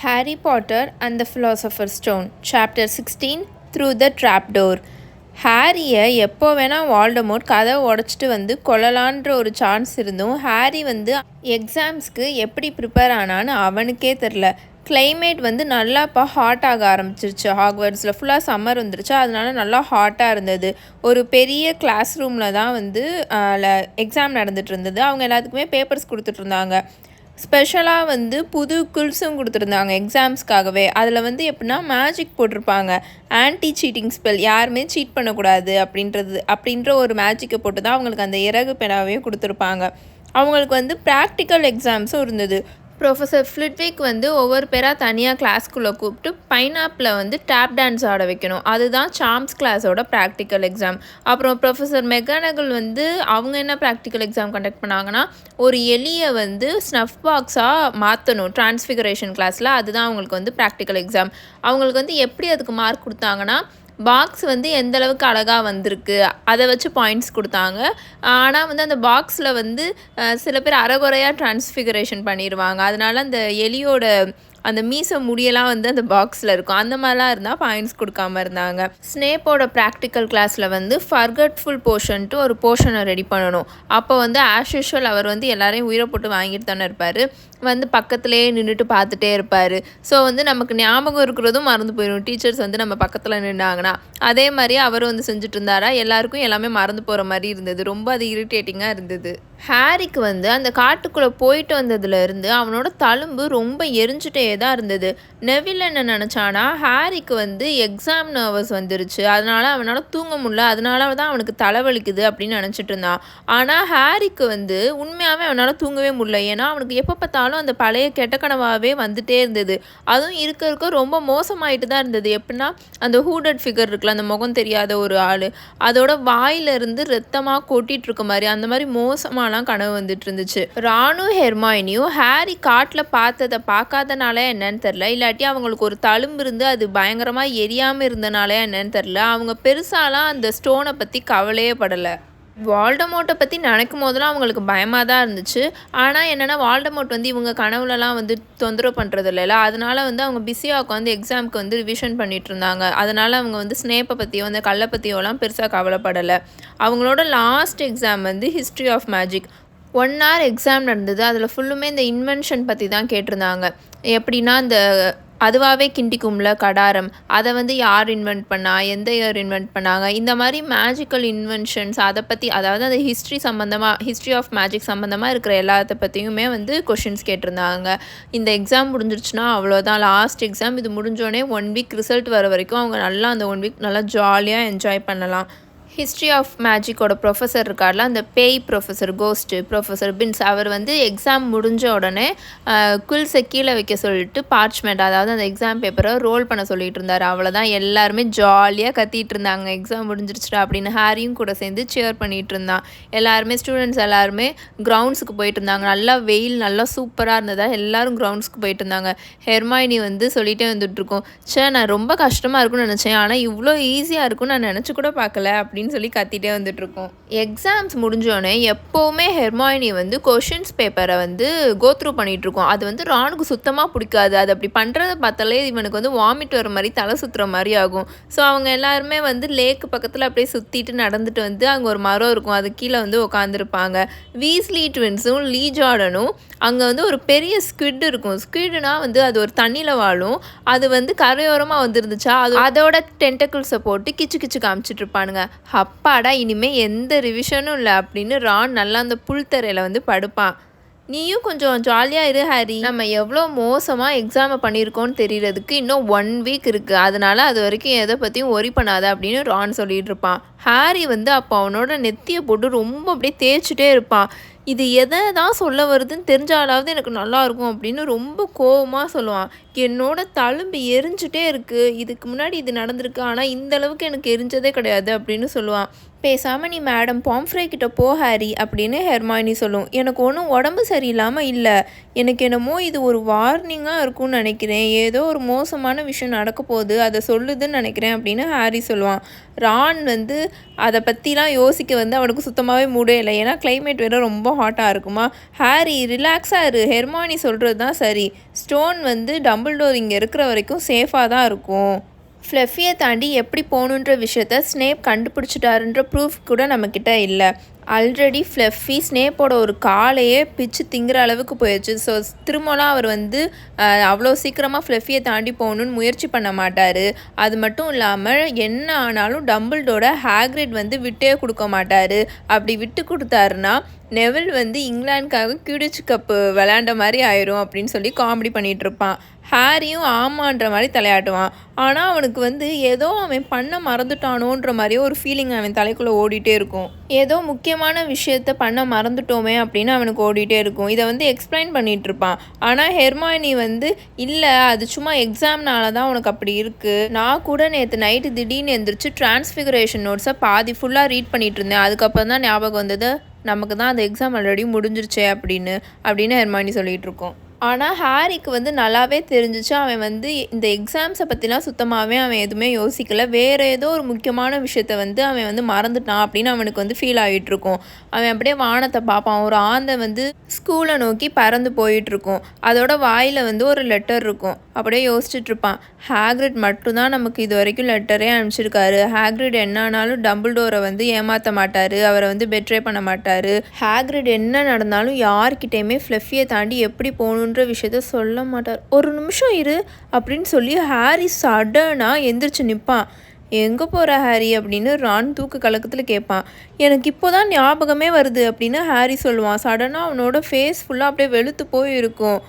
Harry Potter and the Philosopher's Stone, Chapter 16, Through the Trapdoor. ஹாரியை எப்போ வேணால் வால்டமோர்ட் கதவை உடச்சிட்டு வந்து கொல்லலான்ற ஒரு சான்ஸ் இருந்தும் ஹாரி வந்து எக்ஸாம்ஸ்க்கு எப்படி ப்ரிப்பேர் ஆனான்னு அவனுக்கே தெரில. கிளைமேட் வந்து நல்லா இப்போ ஹாட் ஆக ஆரம்பிச்சிருச்சு. ஹாக்வர்ட்ஸில் ஃபுல்லாக சம்மர் வந்துருச்சு, அதனால நல்லா ஹாட்டாக இருந்தது. ஒரு பெரிய கிளாஸ் ரூமில் தான் வந்து எக்ஸாம் நடந்துகிட்டு இருந்தது. அவங்க எல்லாத்துக்குமே பேப்பர்ஸ் கொடுத்துட்டு இருந்தாங்க. ஸ்பெஷலாக வந்து புது குல்ஸும் கொடுத்துருந்தாங்க எக்ஸாம்ஸ்க்காகவே. அதில் வந்து எப்படின்னா மேஜிக் போட்டிருப்பாங்க, ஆன்டி சீட்டிங் ஸ்பெல், யாருமே சீட் பண்ணக்கூடாது அப்படின்ற ஒரு மேஜிக்கை போட்டு தான் அவங்களுக்கு அந்த இறகு பெனாவே கொடுத்துருப்பாங்க. அவங்களுக்கு வந்து ப்ராக்டிக்கல் எக்ஸாம்ஸும் இருந்தது. ப்ரொஃபஸர் ஃப்ளிட்விக் வந்து ஒவ்வொரு பேராக தனியாக கிளாஸ்க்குள்ளே கூப்பிட்டு பைனாப்பில் வந்து டேப் டான்ஸ் ஆட வைக்கணும். அதுதான் சாம்ஸ் கிளாஸோட ப்ராக்டிக்கல் எக்ஸாம். அப்புறம் ப்ரொஃபஸர் மெக்கானகல் வந்து அவங்க என்ன ப்ராக்டிக்கல் எக்ஸாம் கண்டக்ட் பண்ணாங்கன்னா, ஒரு எலியை வந்து ஸ்னஃப் பாக்ஸாக மாற்றணும் டிரான்ஸ்ஃபிகரேஷன் கிளாஸில். அதுதான் அவங்களுக்கு வந்து ப்ராக்டிக்கல் எக்ஸாம். அவங்களுக்கு வந்து எப்படி அதுக்கு மார்க் கொடுத்தாங்கன்னா, பாக்ஸ் வந்து எந்த அளவுக்கு அழகாக வந்திருக்கு அதை வச்சு பாயிண்ட்ஸ் கொடுத்தாங்க. ஆனால் வந்து அந்த பாக்ஸில் வந்து சில பேர் அரைகுறையாக டிரான்ஸ்ஃபிகரேஷன் பண்ணிடுவாங்க. அதனால் அந்த எலியோட அந்த மீசை முடியெல்லாம் வந்து அந்த பாக்ஸில் இருக்கும். அந்த மாதிரிலாம் இருந்தால் பாயிண்ட்ஸ் கொடுக்காம இருந்தாங்க. ஸ்னேப்போட ப்ராக்டிக்கல் கிளாஸில் வந்து ஃபர்கட்ஃபுல் போர்ஷன்ட்டு ஒரு போர்ஷனை ரெடி பண்ணணும். அப்போ வந்து ஆஸ் யூஷுவல் அவர் வந்து எல்லாரையும் உயிரை போட்டு வாங்கிட்டு தானே இருப்பார். வந்து பக்கத்துலேயே நின்றுட்டு பார்த்துட்டே இருப்பார். ஸோ வந்து நமக்கு ஞாபகம் இருக்கிறதும் மறந்து போயிடும் டீச்சர்ஸ் வந்து நம்ம பக்கத்தில் நின்றாங்கன்னா. அதே மாதிரி அவர் வந்து செஞ்சுட்டு இருந்தாரா, எல்லாருக்கும் எல்லாமே மறந்து போகிற மாதிரி இருந்தது. ரொம்ப அது இரிட்டேட்டிங்காக இருந்தது. ஹாரிக்கு வந்து அந்த காட்டுக்குள்ளே போயிட்டு வந்ததுலேருந்து அவனோட தழும்பு ரொம்ப எரிஞ்சிட்டே தான் இருந்தது. நெவில் என்ன நினச்சானா, ஹாரிக்கு வந்து எக்ஸாம் நர்வஸ் வந்துருச்சு, அதனால் அவனால் தூங்க முடியல, அதனால தான் அவனுக்கு தலைவலிக்குது அப்படின்னு நினச்சிட்டு இருந்தான். ஆனால் ஹாரிக்கு வந்து உண்மையாகவே அவனால் தூங்கவே முடியல. ஏன்னா அவனுக்கு எப்போ பார்த்தாலும் அந்த பழைய கெட்ட கனவாகவே வந்துட்டே இருந்தது. அதுவும் இருக்க ரொம்ப மோசமாயிட்டு தான் இருந்தது. எப்படின்னா, அந்த ஹூடட் ஃபிகர் இருக்குல்ல, அந்த முகம் தெரியாத ஒரு ஆள், அதோட வாயிலிருந்து ரத்தமாக கொட்டிகிட்டு இருக்க மாதிரி அந்த மாதிரி மோசமாக கனவு வந்துட்டு இருந்துச்சு. ரானும் ஹெர்மாயினியும் ஹாரி காட்டில் பார்த்ததை பார்க்காதனால என்னன்னு தெரில, இல்லாட்டி அவங்களுக்கு ஒரு தழும்பு இருந்து அது பயங்கரமாக எரியாமல் இருந்தனால என்னன்னு தெரில, அவங்க பெருசாலாம் அந்த ஸ்டோனை பற்றி கவலையே படலை. வால்டமோர்ட்டை பற்றி நினைக்கும் போதெல்லாம் அவங்களுக்கு பயமாக தான் இருந்துச்சு. ஆனால் என்னென்னா, வால்டமோர்ட் வந்து இவங்க கனவுலலாம் வந்து தொந்தரவு பண்ணுறது இல்லைல்ல, அதனால் வந்து அவங்க பிஸியாக உட்காந்து எக்ஸாமுக்கு வந்து ரிவிஷன் பண்ணிகிட்டு இருந்தாங்க. அதனால் அவங்க வந்து ஸ்னேப்பை பற்றியோ அந்த கல்லை பற்றியோலாம் பெருசாக கவலைப்படலை. அவங்களோட லாஸ்ட் எக்ஸாம் வந்து history of magic. 1 hour exam நடந்தது. அதில் ஃபுல்லுமே இந்த இன்வென்ஷன் பற்றி தான் கேட்டிருந்தாங்க. எப்படின்னா, இந்த அதுவாகவே கிண்டிக்கும்ல கடாரம், அதை வந்து யார் இன்வென்ட் பண்ணா, எந்த இயர் இன்வென்ட் பண்ணாங்க, இந்த மாதிரி மேஜிக்கல் இன்வென்ஷன்ஸ் அதை பற்றி, அதாவது அந்த ஹிஸ்ட்ரி ஆஃப் மேஜிக் சம்மந்தமாக இருக்கிற எல்லாத்த பற்றியுமே வந்து கொஷின்ஸ் கேட்டிருந்தாங்க. இந்த எக்ஸாம் முடிஞ்சிருச்சுன்னா அவ்வளோதான், லாஸ்ட் எக்ஸாம். இது முடிஞ்சோடனே 1 week ரிசல்ட் வர வரைக்கும் அவங்க நல்லா அந்த 1 week நல்லா ஜாலியாக என்ஜாய் பண்ணலாம். ஹிஸ்ட்ரி ஆஃப் மேஜிக்கோட ப்ரொஃபஸர் இருக்கார்ல, அந்த பேய் ப்ரொஃபஸர், கோஸ்ட்டு ப்ரொஃபஸர் பின்ஸ், அவர் வந்து எக்ஸாம் முடிஞ்ச உடனே குல்ஸை கீழே வைக்க சொல்லிட்டு பார்ச்மெண்ட், அதாவது அந்த எக்ஸாம் பேப்பரை ரோல் பண்ண சொல்லிட்டு இருந்தார். அவ்வளோதான், எல்லாருமே ஜாலியாக கத்திட்டு இருந்தாங்க, எக்ஸாம் முடிஞ்சிருச்சுடா அப்படின்னு. ஹாரியும் கூட சேர்ந்து சேர் பண்ணிகிட்டு இருந்தான். எல்லாருமே ஸ்டூடெண்ட்ஸ் எல்லாருமே கிரவுண்ட்ஸுக்கு போயிட்டு இருந்தாங்க. நல்லா வெயில் நல்லா சூப்பராக இருந்ததா எல்லாரும் கிரவுண்ட்ஸ்க்கு போயிட்டு இருந்தாங்க. ஹெர்மாயினி வந்து சொல்லிகிட்டே வந்துட்டுருக்கோம், நான் ரொம்ப கஷ்டமாக இருக்கும்னு நினச்சேன், ஆனால் இவ்வளோ ஈஸியாக இருக்கும்னு நான் நினச்சி கூட பார்க்கல அப்படின்னு சொல்லி கத்திட்டே வந்துட்டுருக்கோம். எக்ஸாம்ஸ் முடிஞ்சோடனே எப்போவுமே ஹெர்மாயினி வந்து கொஷின்ஸ் பேப்பரை வந்து கோத்ரூ பண்ணிகிட்ருக்கோம். அது வந்து ரானுக்கு சுத்தமாக பிடிக்காது. அது அப்படி பண்ணுறத பார்த்தாலே இவனுக்கு வந்து வாமிட் வர மாதிரி, தலை சுற்றுற மாதிரி ஆகும். ஸோ அவங்க எல்லாருமே வந்து லேக்கு பக்கத்தில் அப்படியே சுற்றிட்டு நடந்துட்டு வந்து அங்கே ஒரு மரம் இருக்கும், அது கீழே வந்து உட்காந்துருப்பாங்க. வீஸ்லி ட்வின்ஸும் லீ ஜார்டனும் அங்கே வந்து ஒரு பெரிய ஸ்குவிட் இருக்கும். ஸ்குவிட்னா வந்து அது ஒரு தண்ணியில் வாழும். அது வந்து கரையோரமாக வந்துருந்துச்சா, அதோட டென்டக்கிள்ஸை போட்டு கிச்சு காமிச்சிட்டு இருப்பானுங்க. அப்பாடா, இனிமேல் எந்த ரிவிஷனும் இல்லை அப்படின்னு ரான் நல்லா அந்த புல்தரையில் வந்து படுப்பான். நீயும் கொஞ்சம் ஜாலியாக இரு ஹாரி, நம்ம எவ்வளோ மோசமாக எக்ஸாமை பண்ணியிருக்கோன்னு தெரியறதுக்கு இன்னும் 1 week இருக்குது, அதனால் அது வரைக்கும் எதை பற்றியும் ஒரி பண்ணாத அப்படின்னு ரான் சொல்லிகிட்டு இருப்பான். ஹாரி வந்து அப்போ அவனோட நெத்தியை போட்டு ரொம்ப அப்படியே தேய்ச்சிட்டே இருப்பான். இது எதை தான் சொல்ல வருதுன்னு தெரிஞ்சாலாவது எனக்கு நல்லாயிருக்கும் அப்படின்னு ரொம்ப கோவமாக சொல்லுவான். என்னோட தழும்பு எரிஞ்சிட்டே இருக்குது, இதுக்கு முன்னாடி இது நடந்திருக்கு, ஆனால் இந்த அளவுக்கு எனக்கு எரிஞ்சதே கிடையாது அப்படின்னு சொல்லுவான். பேசாமல் நீ மேடம் பாம்ஃப்ரே கிட்ட போ ஹாரி அப்படின்னு ஹெர்மாயினி சொல்லும். எனக்கு ஒன்றும் உடம்பு சரியில்லாமல் இல்லை, எனக்கு என்னமோ இது ஒரு வார்னிங்காக இருக்கும்னு நினைக்கிறேன், ஏதோ ஒரு மோசமான விஷயம் நடக்க போகுது அதை சொல்லுதுன்னு நினைக்கிறேன் அப்படின்னு ஹாரி சொல்லுவான். ரான் வந்து அதை பற்றிலாம் யோசிக்க வந்து அவனுக்கு சுத்தமாகவே மூடே இல்லை. ஏன்னா கிளைமேட் வேறு ரொம்ப ஹாட்டாக இருக்குமா. ஹாரி ரிலாக்ஸாக இரு, ஹெர்மானி சொல்கிறது தான் சரி, ஸ்டோன் வந்து டம்பிள்டோர் இங்கே இருக்கிற வரைக்கும் சேஃபாக தான் இருக்கும். ஃப்ளஃபியை தாண்டி எப்படி போகணுன்ற விஷயத்த ஸ்னேப் கண்டுபிடிச்சிட்டாருன்ற ப்ரூஃப் கூட நம்மக்கிட்ட இல்லை. ஆல்ரெடி ஃப்ளஃபி ஸ்னேப்போட ஒரு காலையே பிச்சு திங்கிற அளவுக்கு போயிடுச்சு. ஸோ திரும்பலாம் அவர் வந்து அவ்வளோ சீக்கிரமாக ஃப்ளஃபியை தாண்டி போகணுன்னு முயற்சி பண்ண மாட்டார். அது மட்டும் இல்லாமல் என்ன ஆனாலும் டம்பிள்டோட ஹாக்ரிட் வந்து விட்டே கொடுக்க மாட்டார். அப்படி விட்டு கொடுத்தாருன்னா நெவில் வந்து இங்கிலாந்துக்காக கியூடிச் கப்பு விளையாண்ட மாதிரி ஆயிரும் அப்படின்னு சொல்லி காமெடி பண்ணிகிட்ருப்பான். ஹாரியும் ஆமான்ற மாதிரி தலையாட்டுவான். ஆனால் அவனுக்கு வந்து ஏதோ அவன் பண்ண மறந்துட்டானோன்ற மாதிரியே ஒரு ஃபீலிங் அவன் தலைக்குள்ளே ஓடிட்டே இருக்கும். ஏதோ முக்கியமான விஷயத்த பண்ண மறந்துட்டோமே அப்படின்னு அவனுக்கு ஓடிட்டே இருக்கும். இதை வந்து எக்ஸ்பிளைன் பண்ணிகிட்ருப்பான். ஆனால் ஹெர்மாயினி வந்து இல்லை, அது சும்மா எக்ஸாம்னால தான் உனக்கு அப்படி இருக்குது. நான் கூட நேற்று நைட்டு திடீர்னு எழுந்திரிச்சு டிரான்ஸ்ஃபிகரேஷன் நோட்ஸை பாதி ஃபுல்லாக ரீட் பண்ணிகிட்டு இருந்தேன். அதுக்கப்புறம் தான் ஞாபகம் வந்தது நமக்கு தான் அந்த எக்ஸாம் ஆல்ரெடி முடிஞ்சிருச்சே அப்படின்னு ஹெர்மாயினி சொல்லிகிட்டு இருக்கோம். ஆனால் ஹாரிக்கு வந்து நல்லாவே தெரிஞ்சிச்சு அவன் வந்து இந்த எக்ஸாம்ஸை பற்றிலாம் சுத்தமாகவே அவன் எதுவுமே யோசிக்கலை. வேறு ஏதோ ஒரு முக்கியமான விஷயத்த வந்து அவன் வந்து மறந்துட்டான் அப்படின்னு அவனுக்கு வந்து ஃபீல் ஆகிட்டுருக்கும். அவன் அப்படியே வானத்தை பார்ப்பான். ஒரு ஆந்தை வந்து ஸ்கூலை நோக்கி பறந்து போயிட்டுருக்கும். அதோட வாயில் வந்து ஒரு லெட்டர் இருக்கும். அப்படியே யோசிச்சுட்ருப்பான், ஹாக்ரிட் மட்டும்தான் நமக்கு இது வரைக்கும் லெட்டரே அனுப்பிச்சிருக்காரு. ஹாக்ரிட் என்னானாலும் டம்பிள்டோரை வந்து ஏமாற்ற மாட்டார், அவரை வந்து பெட்ரே பண்ண மாட்டார். ஹாக்ரிட் என்ன நடந்தாலும் யார்கிட்டையுமே ஃப்ளஃபியை தாண்டி எப்படி போகணுன்ற விஷயத்த சொல்ல மாட்டார். ஒரு நிமிஷம் இரு அப்படின்னு சொல்லி ஹாரி சடனாக எந்திரிச்சு நிற்பான். எங்கே போகிற ஹாரி அப்படின்னு ரான் தூக்கு கலக்கத்தில் கேட்பான். எனக்கு இப்போ தான் ஞாபகமே வருது அப்படின்னு ஹாரி சொல்லுவான். சடனாக அவனோட ஃபேஸ் ஃபுல்லாக அப்படியே வெளுத்து போயிருக்கும்.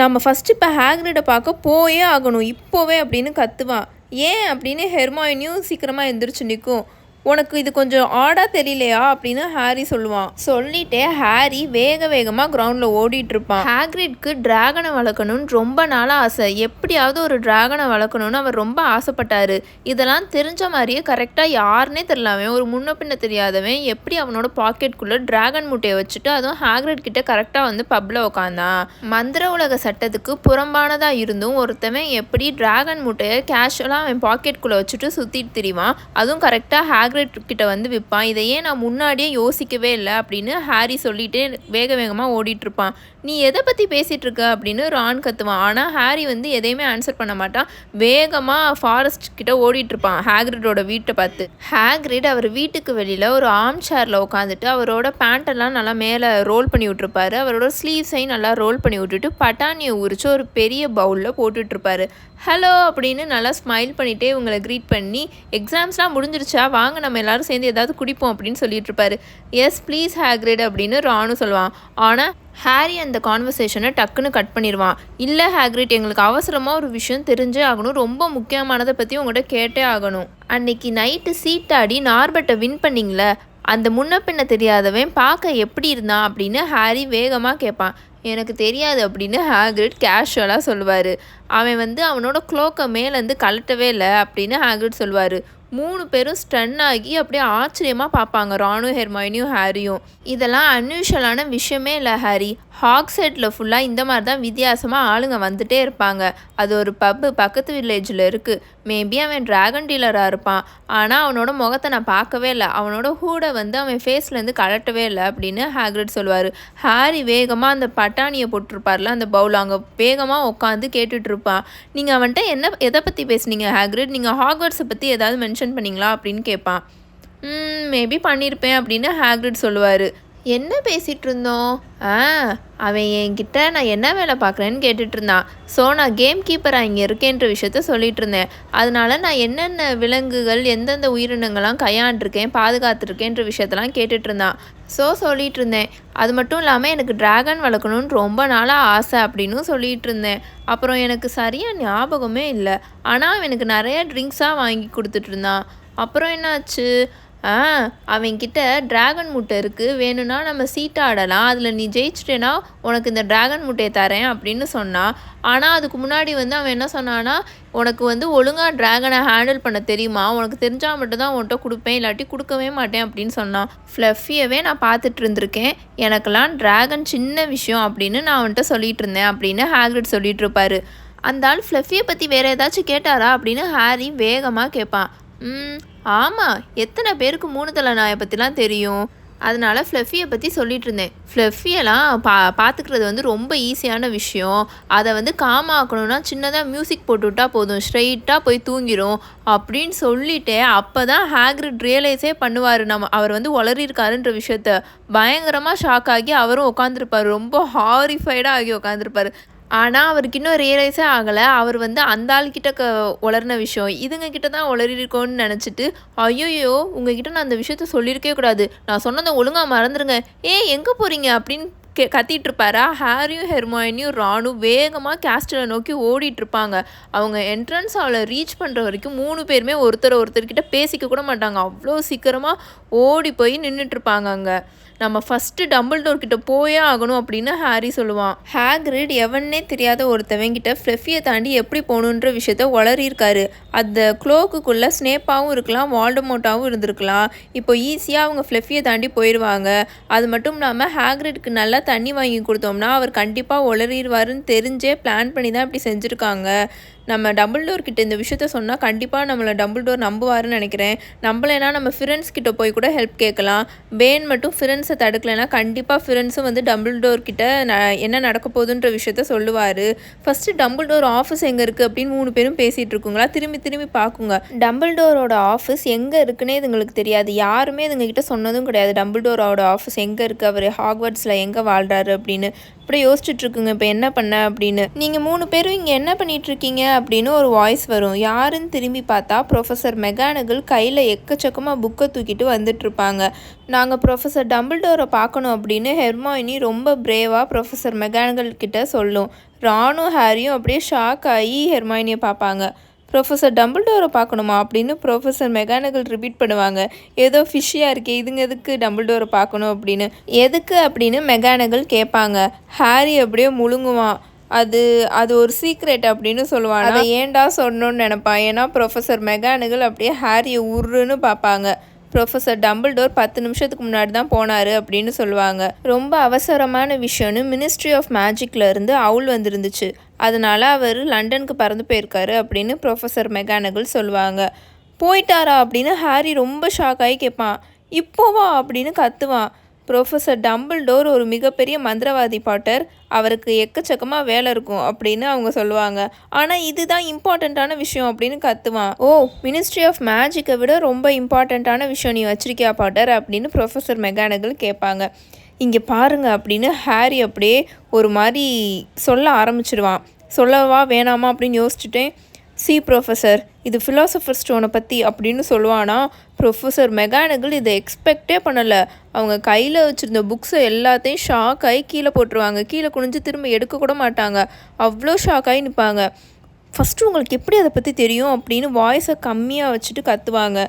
நம்ம ஃபஸ்ட்டு இப்போ ஹாக்ரிடை பார்க்க போயே ஆகணும் இப்போவே அப்படின்னு கத்துவான். ஏன் அப்படின்னு ஹெர்மாயினியும் சீக்கிரமாக எந்திரிச்சு நிற்கும். உனக்கு இது கொஞ்சம் ஆடாக தெரியலையா அப்படின்னு ஹாரி சொல்லுவான். சொல்லிட்டே ஹாரி வேகமாக கிரவுண்டில் ஓடிட்டுருப்பான். ஹாக்ரிட்க்கு டிராகனை வளர்க்கணும்னு ரொம்ப நாளாக ஆசை. எப்படியாவது ஒரு டிராகனை வளர்க்கணும்னு அவர் ரொம்ப ஆசைப்பட்டார். இதெல்லாம் தெரிஞ்ச மாதிரியே கரெக்டாக யாருன்னே தெரியலாமே ஒரு முன்ன பின்ன தெரியாதவன் எப்படி அவனோட பாக்கெட்டுக்குள்ளே டிராகன் முட்டையை வச்சுட்டு அதுவும் ஹாக்ரிட் கிட்ட கரெக்டாக வந்து பப்பில் உட்காந்தான். மந்திர உலக சட்டத்துக்கு புறம்பானதாக இருந்தும் ஒருத்தவன் எப்படி டிராகன் முட்டையை கேஷுவலாக அவன் பாக்கெட்டுக்குள்ளே வச்சுட்டு சுற்றிட்டு திரிவான். அதுவும் கரெக்டாக ஹாக்ரிட் கிட்ட வந்து விற்பான். இதையே நான் முன்னாடியே யோசிக்கவே இல்லை அப்படின்னு ஹாரி சொல்லிட்டு வேகமாக ஓடிட்டுருப்பான். நீ எதை பற்றி பேசிகிட்டு இருக்க அப்படின்னு ரான் கத்துவான். ஆனால் ஹாரி வந்து எதையுமே ஆன்சர் பண்ண மாட்டான். வேகமாக ஃபாரஸ்ட் கிட்ட ஓடிட்டுருப்பான் ஹாக்ரிடோட வீட்டை பார்த்து. ஹாக்ரிட் அவர் வீட்டுக்கு வெளியில் ஒரு ஆர்ம் சேரில் உட்காந்துட்டு அவரோட பேண்ட்டெல்லாம் நல்லா மேலே ரோல் பண்ணி விட்டுருப்பாரு. அவரோட ஸ்லீவ்ஸையும் நல்லா ரோல் பண்ணி விட்டுட்டு பட்டாணியை உரிச்சு ஒரு பெரிய பவுலில் போட்டுட்ருப்பாரு. ஹலோ அப்படின்னு நல்லா ஸ்மைல் பண்ணிகிட்டே இவங்களை க்ரீட் பண்ணி, எக்ஸாம்ஸ்லாம் முடிஞ்சிருச்சா, வாங்க நம்ம எல்லோரும் சேர்ந்து ஏதாவது குடிப்போம் அப்படின்னு சொல்லிட்டு இருப்பாரு. எஸ் ப்ளீஸ் ஹாக்ரிட் அப்படின்னு ரானும் சொல்லுவான். ஆனால் ஹாரி அந்த கான்வர்சேஷனை டக்குன்னு கட் பண்ணிடுவான். இல்லை ஹாக்ரிட், எங்களுக்கு அவசரமாக ஒரு விஷயம் தெரிஞ்சே ஆகணும், ரொம்ப முக்கியமானதை பற்றி உங்கள்கிட்ட கேட்டே ஆகணும். அன்னைக்கு நைட்டு சீட்டாடி நார்பட்டை வின் பண்ணிங்களே, அந்த முன்ன பின்ன தெரியாதவன் பார்க்க எப்படி இருந்தான் அப்படின்னு ஹாரி வேகமாக கேட்பான். எனக்கு தெரியாது அப்படின்னு ஹாக்ரிட் கேஷுவலாக சொல்லுவார். அவன் வந்து அவனோட க்ளோக்கை மேலேருந்து கழட்டவே இல்லை அப்படின்னு ஹாக்ரிட் சொல்லுவார். 3 பேரும் ஸ்டன் ஆகி அப்படியே ஆச்சரியமாக பார்ப்பாங்க, ரானும் ஹெர்மாயினியும் ஹாரியும். இதெல்லாம் அன்யூஷுவலான விஷயமே இல்லை ஹாரி. ஹாக்செட்டில் ஃபுல்லாக இந்த மாதிரி தான் வித்தியாசமாக ஆளுங்க வந்துகிட்டே இருப்பாங்க. அது ஒரு பப்பு பக்கத்து வில்லேஜில் இருக்குது. மேபி அவன் டிராகன் டீலராக இருப்பான். ஆனால் அவனோட முகத்தை நான் பார்க்கவே இல்லை, அவனோட ஹூடை வந்து அவன் ஃபேஸ்லேருந்து கழட்டவே இல்லை அப்படின்னு ஹாக்ரிட் சொல்லுவார். ஹாரி வேகமாக அந்த பட்டாணியை போட்டிருப்பார்ல அந்த பவுல், அங்கே வேகமாக உட்காந்து கேட்டுட்ருப்பான். நீங்கள் அவன்கிட்ட எதை பற்றி பேசுனீங்க ஹாக்ரிட், நீங்கள் ஹாக்வர்ட்ஸை பற்றி ஏதாவது மென்ஷன் பண்ணிங்களா அப்படின்னு கேட்பான். மேபி பண்ணியிருப்பேன் அப்படின்னு ஹாக்ரிட் சொல்லுவார். என்ன பேசிகிட்டு இருந்தோம்? அவன் என்கிட்ட நான் என்ன வேலை பார்க்குறேன்னு கேட்டுட்டு இருந்தான். ஸோ நான் கேம் கீப்பராக இங்கே இருக்கேன்ற விஷயத்த சொல்லிட்டு இருந்தேன். அதனால நான் என்னென்ன விலங்குகள் எந்தெந்த உயிரினங்கள்லாம் கையாண்டிருக்கேன் பாதுகாத்துருக்கேன்ற விஷயத்தெல்லாம் கேட்டுட்டு இருந்தான். ஸோ சொல்லிகிட்டு இருந்தேன். அது மட்டும் இல்லாமல் எனக்கு டிராகன் வளர்க்கணுன்னு ரொம்ப நாளாக ஆசை அப்படின்னு சொல்லிகிட்டு இருந்தேன். அப்புறம் எனக்கு சரியாக ஞாபகமே இல்லை. ஆனால் எனக்கு நிறைய ட்ரிங்க்ஸாக வாங்கி கொடுத்துட்டு இருந்தான். அப்புறம் என்னாச்சு? அவன்கிட்ட டிராகன் முட்டை இருக்குது, வேணும்னா நம்ம சீட்டை ஆடலாம், அதில் நீ ஜெயிச்சிட்டேன்னா உனக்கு இந்த டிராகன் முட்டையை தரேன் அப்படின்னு சொன்னான். ஆனால் அதுக்கு முன்னாடி வந்து அவன் என்ன சொன்னான்னா, உனக்கு வந்து ஒழுங்காக டிராகனை ஹேண்டில் பண்ண தெரியுமா, உனக்கு தெரிஞ்சால் மட்டும்தான் உன்கிட்ட கொடுப்பேன், இல்லாட்டி கொடுக்கவே மாட்டேன் அப்படின்னு சொன்னான். ஃப்ளஃபியவே நான் பார்த்துட்டு இருந்திருக்கேன், எனக்கெல்லாம் டிராகன் சின்ன விஷயம் அப்படின்னு நான் அவன்கிட்ட சொல்லிகிட்டு இருந்தேன் அப்படின்னு ஹாக்ரிட் சொல்லிட்டு இருப்பாரு. அந்த ஆள் ஃப்ளஃபியை பற்றி வேறு ஏதாச்சும் கேட்டாரா அப்படின்னு ஹாரி வேகமாக கேட்பான். ஆமாம், எத்தனை பேருக்கு 3 தலை நாயை பற்றிலாம் தெரியும். அதனால ஃப்ளஃபியை பற்றி சொல்லிட்டு இருந்தேன். ஃப்ளஃபியெல்லாம் பார்த்துக்கிறது வந்து ரொம்ப ஈஸியான விஷயம். அதை வந்து காமாக்கணும்னா சின்னதாக மியூசிக் போட்டு விட்டா போதும், ஸ்ட்ரெயிட்டாக போய் தூங்கிடும் அப்படின்னு சொல்லிட்டே அப்போ தான் ஹேக்ரிட் ரியலைஸே பண்ணுவார் அவர் வந்து உளறியிருக்காருன்ற விஷயத்த. பயங்கரமாக ஷாக் ஆகி அவரும் உட்காந்துருப்பார், ரொம்ப ஹாரிஃபைடாக ஆகி உட்காந்துருப்பார். ஆனால் அவருக்கு இன்னும் ரியலைஸே ஆகலை அவர் வந்து அந்த ஆள்கிட்ட உளர்ன விஷயம் இதுங்க கிட்ட தான் உளறிருக்கோன்னு நினச்சிட்டு, ஐயோயோ உங்ககிட்ட நான் அந்த விஷயத்த சொல்லியிருக்கவே கூடாது, நான் சொன்னதை ஒழுங்காக மறந்துடுங்க, எங்கே போகிறீங்க அப்படின்னு கத்திட்டு இருப்பாரா. ஹாரியும் ஹெர்மாயினியும் ராணும் வேகமாக கேஸ்டலை நோக்கி ஓடிட்டுருப்பாங்க. அவங்க என்ட்ரன்ஸ் ஹாலை ரீச் பண்ணுற வரைக்கும் 3 பேருமே ஒருத்தர்கிட்ட பேசிக்க கூட மாட்டாங்க. அவ்வளோ சீக்கிரமாக ஓடி போய் நின்றுட்டுருப்பாங்க அங்கே. நம்ம ஃபஸ்ட்டு டம்பிள்டோர் கிட்ட போயே ஆகணும் அப்படின்னு ஹாரி சொல்லுவான். ஹேக்ரிட் எவன்னே தெரியாத ஒருத்தவங்கிட்ட ஃப்ளஃபியை தாண்டி எப்படி போகணுன்ற விஷயத்த உளறியிருக்காரு. அந்த க்ளோக்குள்ளே ஸ்னேப்பாகவும் இருக்கலாம், வால்டமோட்டாகவும் இருந்திருக்கலாம். இப்போ ஈஸியாக அவங்க ஃப்ளஃபியை தாண்டி போயிடுவாங்க. அது மட்டும் இல்லாமல் ஹேக்ரிட்க்கு நல்லா தண்ணி வாங்கி கொடுத்தோம்னா அவர் கண்டிப்பாக உளறிடுவாருன்னு தெரிஞ்சே பிளான் பண்ணி தான் இப்படி செஞ்சுருக்காங்க. நம்ம டம்பிள்டோர் கிட்ட இந்த விஷயத்த சொன்னால் கண்டிப்பாக நம்மளை டம்பிள்டோர் நம்புவாருன்னு நினைக்கிறேன். நம்பலைன்னா நம்ம ஃபிரெண்ட்ஸ் கிட்ட போய் கூட ஹெல்ப் கேட்கலாம். பேன் மட்டும் ஃபிரெண்ட்ஸை தடுக்கலைன்னா கண்டிப்பாக ஃபிரெண்ட்ஸும் வந்து டம்பிள்டோர் கிட்ட என்ன நடக்க போகுதுன்ற விஷயத்த சொல்லுவார். ஃபஸ்ட்டு டம்பிள்டோர் ஆஃபீஸ் எங்கே இருக்குது அப்படின்னு 3 பேரும் பேசிகிட்டு இருக்குங்களா. திரும்பி பார்க்குங்க. டம்பிள்டோரோட ஆஃபீஸ் எங்கே இருக்குன்னே இதுங்களுக்கு தெரியாது. யாருமே இதுங்ககிட்ட சொன்னதும் கிடையாது டம்பிள்டோரோட ஆஃபீஸ் எங்கே இருக்குது, அவர் ஹாக்வர்ட்ஸில் எங்கே வாழ்கிறாரு அப்படின்னு. இப்படி யோசிச்சுட்ருக்குங்க இப்போ என்ன பண்ண அப்படின்னு. நீங்கள் 3 பேரும் இங்கே என்ன பண்ணிகிட்ருக்கீங்க அப்படின்னு ஒரு வாய்ஸ் வரும். யாருன்னு திரும்பி பார்த்தா ப்ரொஃபஸர் மெகானகல் கையில் எக்கச்சக்கமாக புக்கை தூக்கிட்டு வந்துட்டுருப்பாங்க. நாங்கள் ப்ரொஃபஸர் டம்பிள்டோரை பார்க்கணும் அப்படின்னு ஹெர்மாயினி ரொம்ப பிரேவாக ப்ரொஃபஸர் மெகானகல் கிட்ட சொல்லும். ராணும் ஹாரியும் அப்படியே ஷாக் ஆகி ஹெர்மாயினியை பார்ப்பாங்க. ப்ரொஃபஸர் டம்பிள்டோரை பார்க்கணுமா அப்படின்னு ப்ரொஃபஸர் மெகானகல் ரிப்பீட் பண்ணுவாங்க. ஏதோ ஃபிஷ்ஷியாக இருக்கே, இதுங்க எதுக்கு டம்பிள்டோரை பார்க்கணும் அப்படின்னு. எதுக்கு அப்படின்னு மெகானகல் கேட்பாங்க. ஹாரி அப்படியே முழுங்குவான். அது ஒரு சீக்ரெட் அப்படின்னு சொல்லுவான். அதை ஏன்டா சொன்னோன்னு நினைப்பான். ஏன்னா ப்ரொஃபஸர் மெகானகல் அப்படியே ஹாரியை உருன்னு பார்ப்பாங்க. ப்ரொஃபஸர் டம்பிள்டோர் 10 நிமிஷத்துக்கு முன்னாடி தான் போனார் அப்படின்னு சொல்லுவாங்க. ரொம்ப அவசரமான விஷயம்னு மினிஸ்ட்ரி ஆஃப் மேஜிக்கில் இருந்து அவுல் வந்துருந்துச்சு. அதனால் அவர் லண்டனுக்கு பறந்து போயிருக்காரு அப்படின்னு ப்ரொஃபஸர் மெகானகல் சொல்லுவாங்க. போயிட்டாரா அப்படின்னு ஹாரி ரொம்ப ஷாக் ஆகி கேட்பான். இப்போவா அப்படின்னு கத்துவான். ப்ரொஃபஸர் டம்பிள்டோர் ஒரு மிகப்பெரிய மந்திரவாதி பாட்டர், அவருக்கு எக்கச்சக்கமாக வேலை இருக்கும் அப்படின்னு அவங்க சொல்லுவாங்க. ஆனால் இதுதான் இம்பார்ட்டண்ட்டான விஷயம் அப்படின்னு கத்துவான். ஓ, மினிஸ்ட்ரி ஆஃப் மேஜிக்கை விட ரொம்ப இம்பார்ட்டண்ட்டான விஷயம் நீ வச்சிருக்கியா பாட்டர் அப்படின்னு ப்ரொஃபஸர் மெகானகல் கேட்பாங்க. இங்கே பாருங்க அப்படின்னு ஹாரி அப்படியே ஒரு மாதிரி சொல்ல ஆரம்பிச்சிடுவான். சொல்லவா வேணாமா அப்படின்னு யோசிச்சுட்டேன். ப்ரொஃபஸர், இது ஃபிலாசபர் ஸ்டோனை பற்றி அப்படின்னு சொல்லுவானா. ப்ரொஃபஸர் மெகானகல் இதை எக்ஸ்பெக்டே பண்ணலை. அவங்க கையில் வச்சுருந்த புக்ஸை எல்லாத்தையும் ஷாக் ஆகி கீழே போட்டுருவாங்க. கீழே குனிஞ்சு திரும்ப எடுக்க கூட மாட்டாங்க. அவ்வளோ ஷாக் ஆகி நிற்பாங்க. ஃபஸ்ட்டு உங்களுக்கு எப்படி அதை பற்றி தெரியும் அப்படின்னு வாய்ஸை கம்மியாக வச்சுட்டு கத்துவாங்க.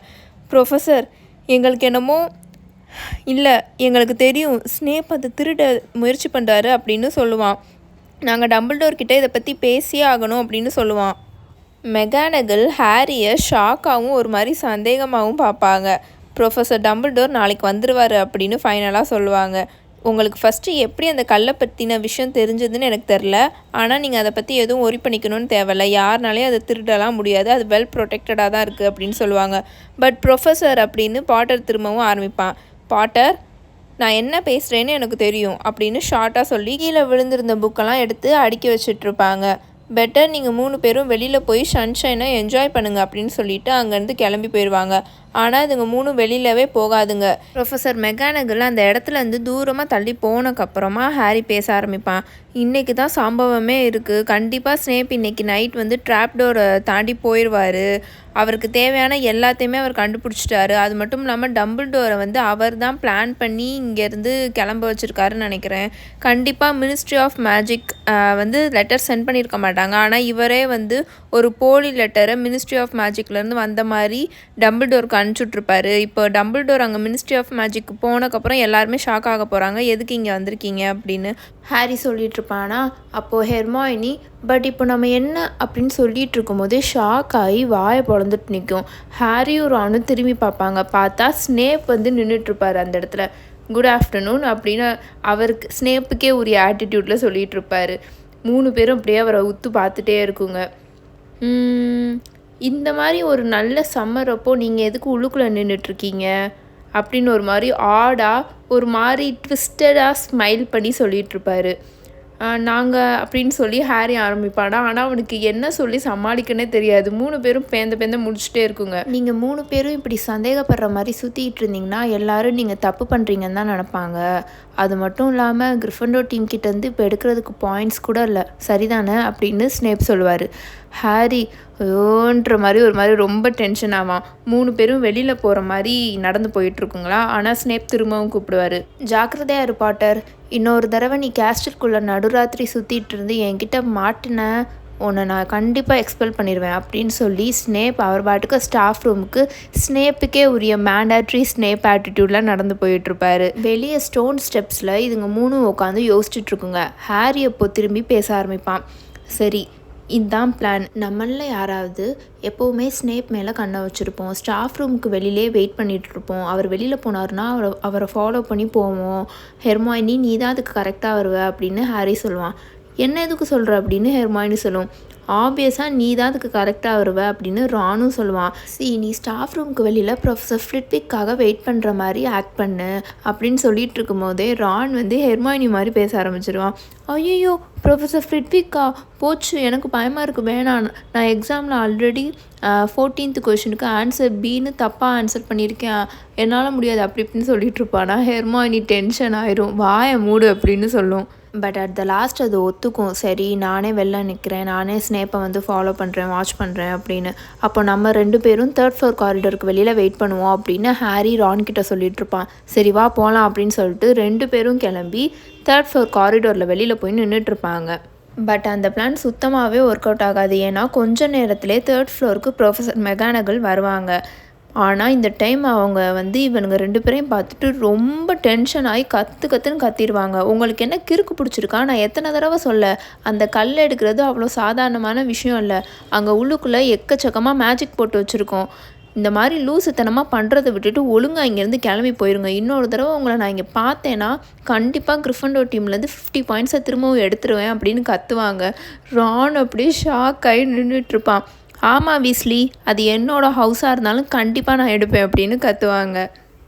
ப்ரொஃபஸர், எங்களுக்கு என்னமோ இல்லை, எங்களுக்கு தெரியும் ஸ்னேப் அதை திருட முயற்சி பண்ணுறாரு அப்படின்னு சொல்லுவான். நாங்கள் டம்பிள்டோர்கிட்ட இதை பற்றி பேசியே ஆகணும் அப்படின்னு சொல்லுவான். மெகானகல் ஹாரியை ஷாக்காகவும் ஒரு மாதிரி சந்தேகமாகவும் பார்ப்பாங்க. ப்ரொஃபஸர் டம்பிள்டோர் நாளைக்கு வந்துடுவார் அப்படின்னு ஃபைனலாக சொல்லுவாங்க. உங்களுக்கு ஃபஸ்ட்டு எப்படி அந்த கல்லை பற்றின விஷயம் தெரிஞ்சதுன்னு எனக்கு தெரில. ஆனால் நீங்கள் அதை பற்றி எதுவும் ஒரி பண்ணிக்கணும்னு தேவையில்ல. யாருனாலையும் அதை திருடலாம் முடியாது. அது வெல் ப்ரொடெக்டடாக தான் இருக்குது அப்படின்னு சொல்லுவாங்க. பட் ப்ரொஃபஸர் அப்படின்னு பாட்டர் திரும்பவும் ஆரம்பிப்பான். பாட்டர், நான் என்ன பேசுகிறேன்னு எனக்கு தெரியும் அப்படின்னு ஷார்ட்டாக சொல்லி கீழே விழுந்திருந்த புக்கெல்லாம் எடுத்து அடுக்கி வச்சிட்ருப்பாங்க. பெட்டர் நீங்கள் 3 பேரும் வெளியில் போய் சன்ஷைனை என்ஜாய் பண்ணுங்கள் அப்படின்னு சொல்லிட்டு அங்கேருந்து கிளம்பி போயிடுவாங்க. ஆனால் இதுங்க 3 வெளியிலவே போகாதுங்க. ப்ரொஃபஸர் மெகானகல் அந்த இடத்துலேருந்து தூரமாக தள்ளி போனக்கப்புறமா ஹாரி பேச ஆரம்பிப்பான். இன்றைக்கி தான் சம்பவமே இருக்குது. கண்டிப்பாக ஸ்னேப் இன்றைக்கி நைட் வந்து ட்ராப் டோரை தாண்டி போயிடுவார். அவருக்கு தேவையான எல்லாத்தையுமே அவர் கண்டுபிடிச்சிட்டாரு. அது மட்டும் இல்லாமல் டம்பிள்டோரை வந்து அவர் தான் பிளான் பண்ணி இங்கேருந்து கிளம்ப வச்சுருக்காருன்னு நினைக்கிறேன். கண்டிப்பாக மினிஸ்ட்ரி ஆஃப் மேஜிக் வந்து லெட்டர் சென்ட் பண்ணியிருக்க மாட்டாங்க. ஆனால் இவரே வந்து ஒரு போலி லெட்டரை மினிஸ்ட்ரி ஆஃப் மேஜிக்லேருந்து வந்த மாதிரி டம்பிள்டோருக்கு அனுப்பிச்சுட்ருப்பாரு. இப்போ டம்பிள்டோர் அங்கே மினிஸ்ட்ரி ஆஃப் மேஜிக் போனக்கப்புறம் எல்லாருமே ஷாக் ஆக போகிறாங்க. எதுக்கு இங்கே வந்திருக்கீங்க அப்படின்னு ஹாரி சொல்லிகிட்ருப்பானா. அப்போது ஹெர்மாயினி, பட் இப்போ நம்ம என்ன அப்படின்னு சொல்லிகிட்டு இருக்கும்போது ஷாக் ஆகி வாயை பொழந்துட்டு நிற்கும். ஹாரியும் ரானும் திரும்பி பார்ப்பாங்க. பார்த்தா ஸ்னேப் வந்து நின்றுட்டுருப்பார் அந்த இடத்துல. குட் ஆஃப்டர்நூன் அப்படின்னு அவருக்கு ஸ்னேப்புக்கே உரிய ஆட்டிடியூட்டில் சொல்லிகிட்ருப்பார். 3 பேரும் அப்படியே அவரை உத்து பார்த்துட்டே இருக்குங்க. இந்த மாதிரி ஒரு நல்ல சம்மர் அப்போ நீங்கள் எதுக்கு உள்ளுக்குள்ளே நின்றுட்டுருக்கீங்க அப்படின்னு ஒரு மாதிரி ஆடாக ஒரு மாதிரி ட்விஸ்டடாக ஸ்மைல் பண்ணி சொல்லிகிட்ருப்பாரு. நாங்கள் அப்படின்னு சொல்லி ஹாரி ஆரம்பிப்பானா. ஆனால் அவனுக்கு என்ன சொல்லி சமாளிக்கனே தெரியாது. 3 பேரும் பேந்த முடிச்சுட்டே இருக்குங்க. நீங்கள் 3 பேரும் இப்படி சந்தேகப்படுற மாதிரி சுற்றிக்கிட்டு இருந்தீங்கன்னா எல்லாரும் நீங்கள் தப்பு பண்ணுறீங்கன்னு தான் நினப்பாங்க. அது மட்டும் இல்லாமல் கிரிஃபண்டோர் டீம் கிட்டேருந்து இப்போ எடுக்கிறதுக்கு பாயிண்ட்ஸ் கூட இல்லை, சரிதானே அப்படின்னு ஸ்னேப் சொல்லுவார். ஹாரி ஐயோன்ற மாதிரி ஒரு மாதிரி ரொம்ப டென்ஷன் ஆவான். 3 பேரும் வெளியில் போகிற மாதிரி நடந்து போயிட்டுருக்குங்களா. ஆனால் ஸ்னேப் திரும்பவும் கூப்பிடுவார். ஜாக்கிரதையா இரு பாட்டர், இன்னொரு தடவை நீ கேஸ்டலுக்குள்ளே நடுராத்திரி சுற்றிட்டு இருந்து என்கிட்ட மாட்டின உன்னை நான் கண்டிப்பாக எக்ஸ்பெல் பண்ணிடுவேன் அப்படின்னு சொல்லி ஸ்னேப் அவர் பாட்டுக்கு ஸ்டாஃப் ரூமுக்கு ஸ்னேப்புக்கே உரிய மேண்டேட்ரி ஸ்னேப் ஆட்டிடியூடில் நடந்து போயிட்டுருப்பாரு. வெளியே ஸ்டோன் ஸ்டெப்ஸில் இதுங்க 3 உட்காந்து யோசிச்சுட்ருக்குங்க. ஹாரி அப்போ திரும்பி பேச ஆரம்பிப்பான். சரி, இதுதான் பிளான். நம்மளில் யாராவது எப்போவுமே ஸ்னேப் மேலே கண்ணை வச்சுருப்போம். ஸ்டாஃப் ரூமுக்கு வெளியிலே வெயிட் பண்ணிகிட்ருப்போம். அவர் வெளியில் போனார்னா அவரை ஃபாலோ பண்ணி போவோம். ஹெர்மாயினி நீ தான் அதுக்கு கரெக்டாக வருவ அப்படின்னு ஹாரி சொல்லுவான். என்ன எதுக்கு சொல்கிற அப்படின்னு ஹெர்மாயினி சொல்லுவோம். ஆப்வியஸாக நீ தான் அதுக்கு கரெக்டாக வருவ அப்படின்னு ரானும் சொல்லுவான். நீ ஸ்டாஃப் ரூமுக்கு வெளியில் ப்ரொஃபஸர் ஃப்ளிட்விக்காக வெயிட் பண்ணுற மாதிரி ஆக்ட் பண்ணு அப்படின்னு சொல்லிட்டு இருக்கும் போதே ரான் வந்து ஹெர்மாயினி மாதிரி பேச ஆரம்பிச்சிடுவான். ஐயோ ப்ரொஃபஸர் ஃப்ளிட்விக்கா, போச்சு எனக்கு பயமாக இருக்குது, வேணாம். நான் எக்ஸாமில் ஆல்ரெடி 14th கொஷனுக்கு ஆன்சர் பின்னு தப்பாக ஆன்சர் பண்ணியிருக்கேன், என்னால் முடியாது அப்படி இப்படின்னு சொல்லிட்டு இருப்பானா. ஹெர்மாயினி டென்ஷன் ஆயிரும். வாயை மூடு அப்படின்னு சொல்லும். பட் அட் த லாஸ்ட் அது ஒத்துக்கும். சரி நானே வெளில நிற்கிறேன், நானே ஸ்னேப்பை வந்து ஃபாலோ பண்ணுறேன், வாட்ச் பண்ணுறேன் அப்படின்னு. அப்போ நம்ம 2 பேரும் 3rd floor காரிடோருக்கு வெளியில் வெயிட் பண்ணுவோம் அப்படின்னு ஹாரி ரான் கிட்ட சொல்லிட்டு இருப்பான். சரி வா போகலாம் அப்படின்னு சொல்லிட்டு 2 பேரும் கிளம்பி 3rd floor காரிடோரில் வெளியில் போய் நின்றுட்டுருப்பாங்க. பட் அந்த பிளான் சுத்தமாகவே ஒர்க் அவுட் ஆகாது. ஏன்னா கொஞ்ச நேரத்திலே 3rd floorக்கு ப்ரொஃபஸர் மெகானகல் வருவாங்க. ஆனால் இந்த டைம் அவங்க வந்து இவனுங்க 2 பேரையும் பார்த்துட்டு ரொம்ப டென்ஷன் ஆகி கத்துன்னு கத்திடுவாங்க. உங்களுக்கு என்ன கிறுக்கு பிடிச்சிருக்கா? நான் எத்தனை தடவை சொல்ல, அந்த கல் எடுக்கிறது அவ்வளோ சாதாரணமான விஷயம் இல்லை. அங்கே உள்ளுக்குள்ளே எக்கச்சக்கமாக மேஜிக் போட்டு வச்சுருக்கோம். இந்த மாதிரி லூசுத்தனமாக பண்ணுறதை விட்டுட்டு ஒழுங்காக இங்கேருந்து கிளம்பி போயிருங்க. இன்னொரு தடவை உங்களை நான் இங்கே பார்த்தேன்னா கண்டிப்பாக கிரிஃபண்டோர் டீம்லேருந்து 50 பாயிண்ட்ஸை திரும்பவும் எடுத்துருவேன் அப்படின்னு கத்துவாங்க. ரான் அப்படியே ஷாக் ஆகி நின்றுட்டுருப்பான். ஆமாம் வீஸ்லி, அது என்னோடய ஹவுஸாக இருந்தாலும் கண்டிப்பாக நான் எடுப்பேன் அப்படின்னு கத்துவாங்க.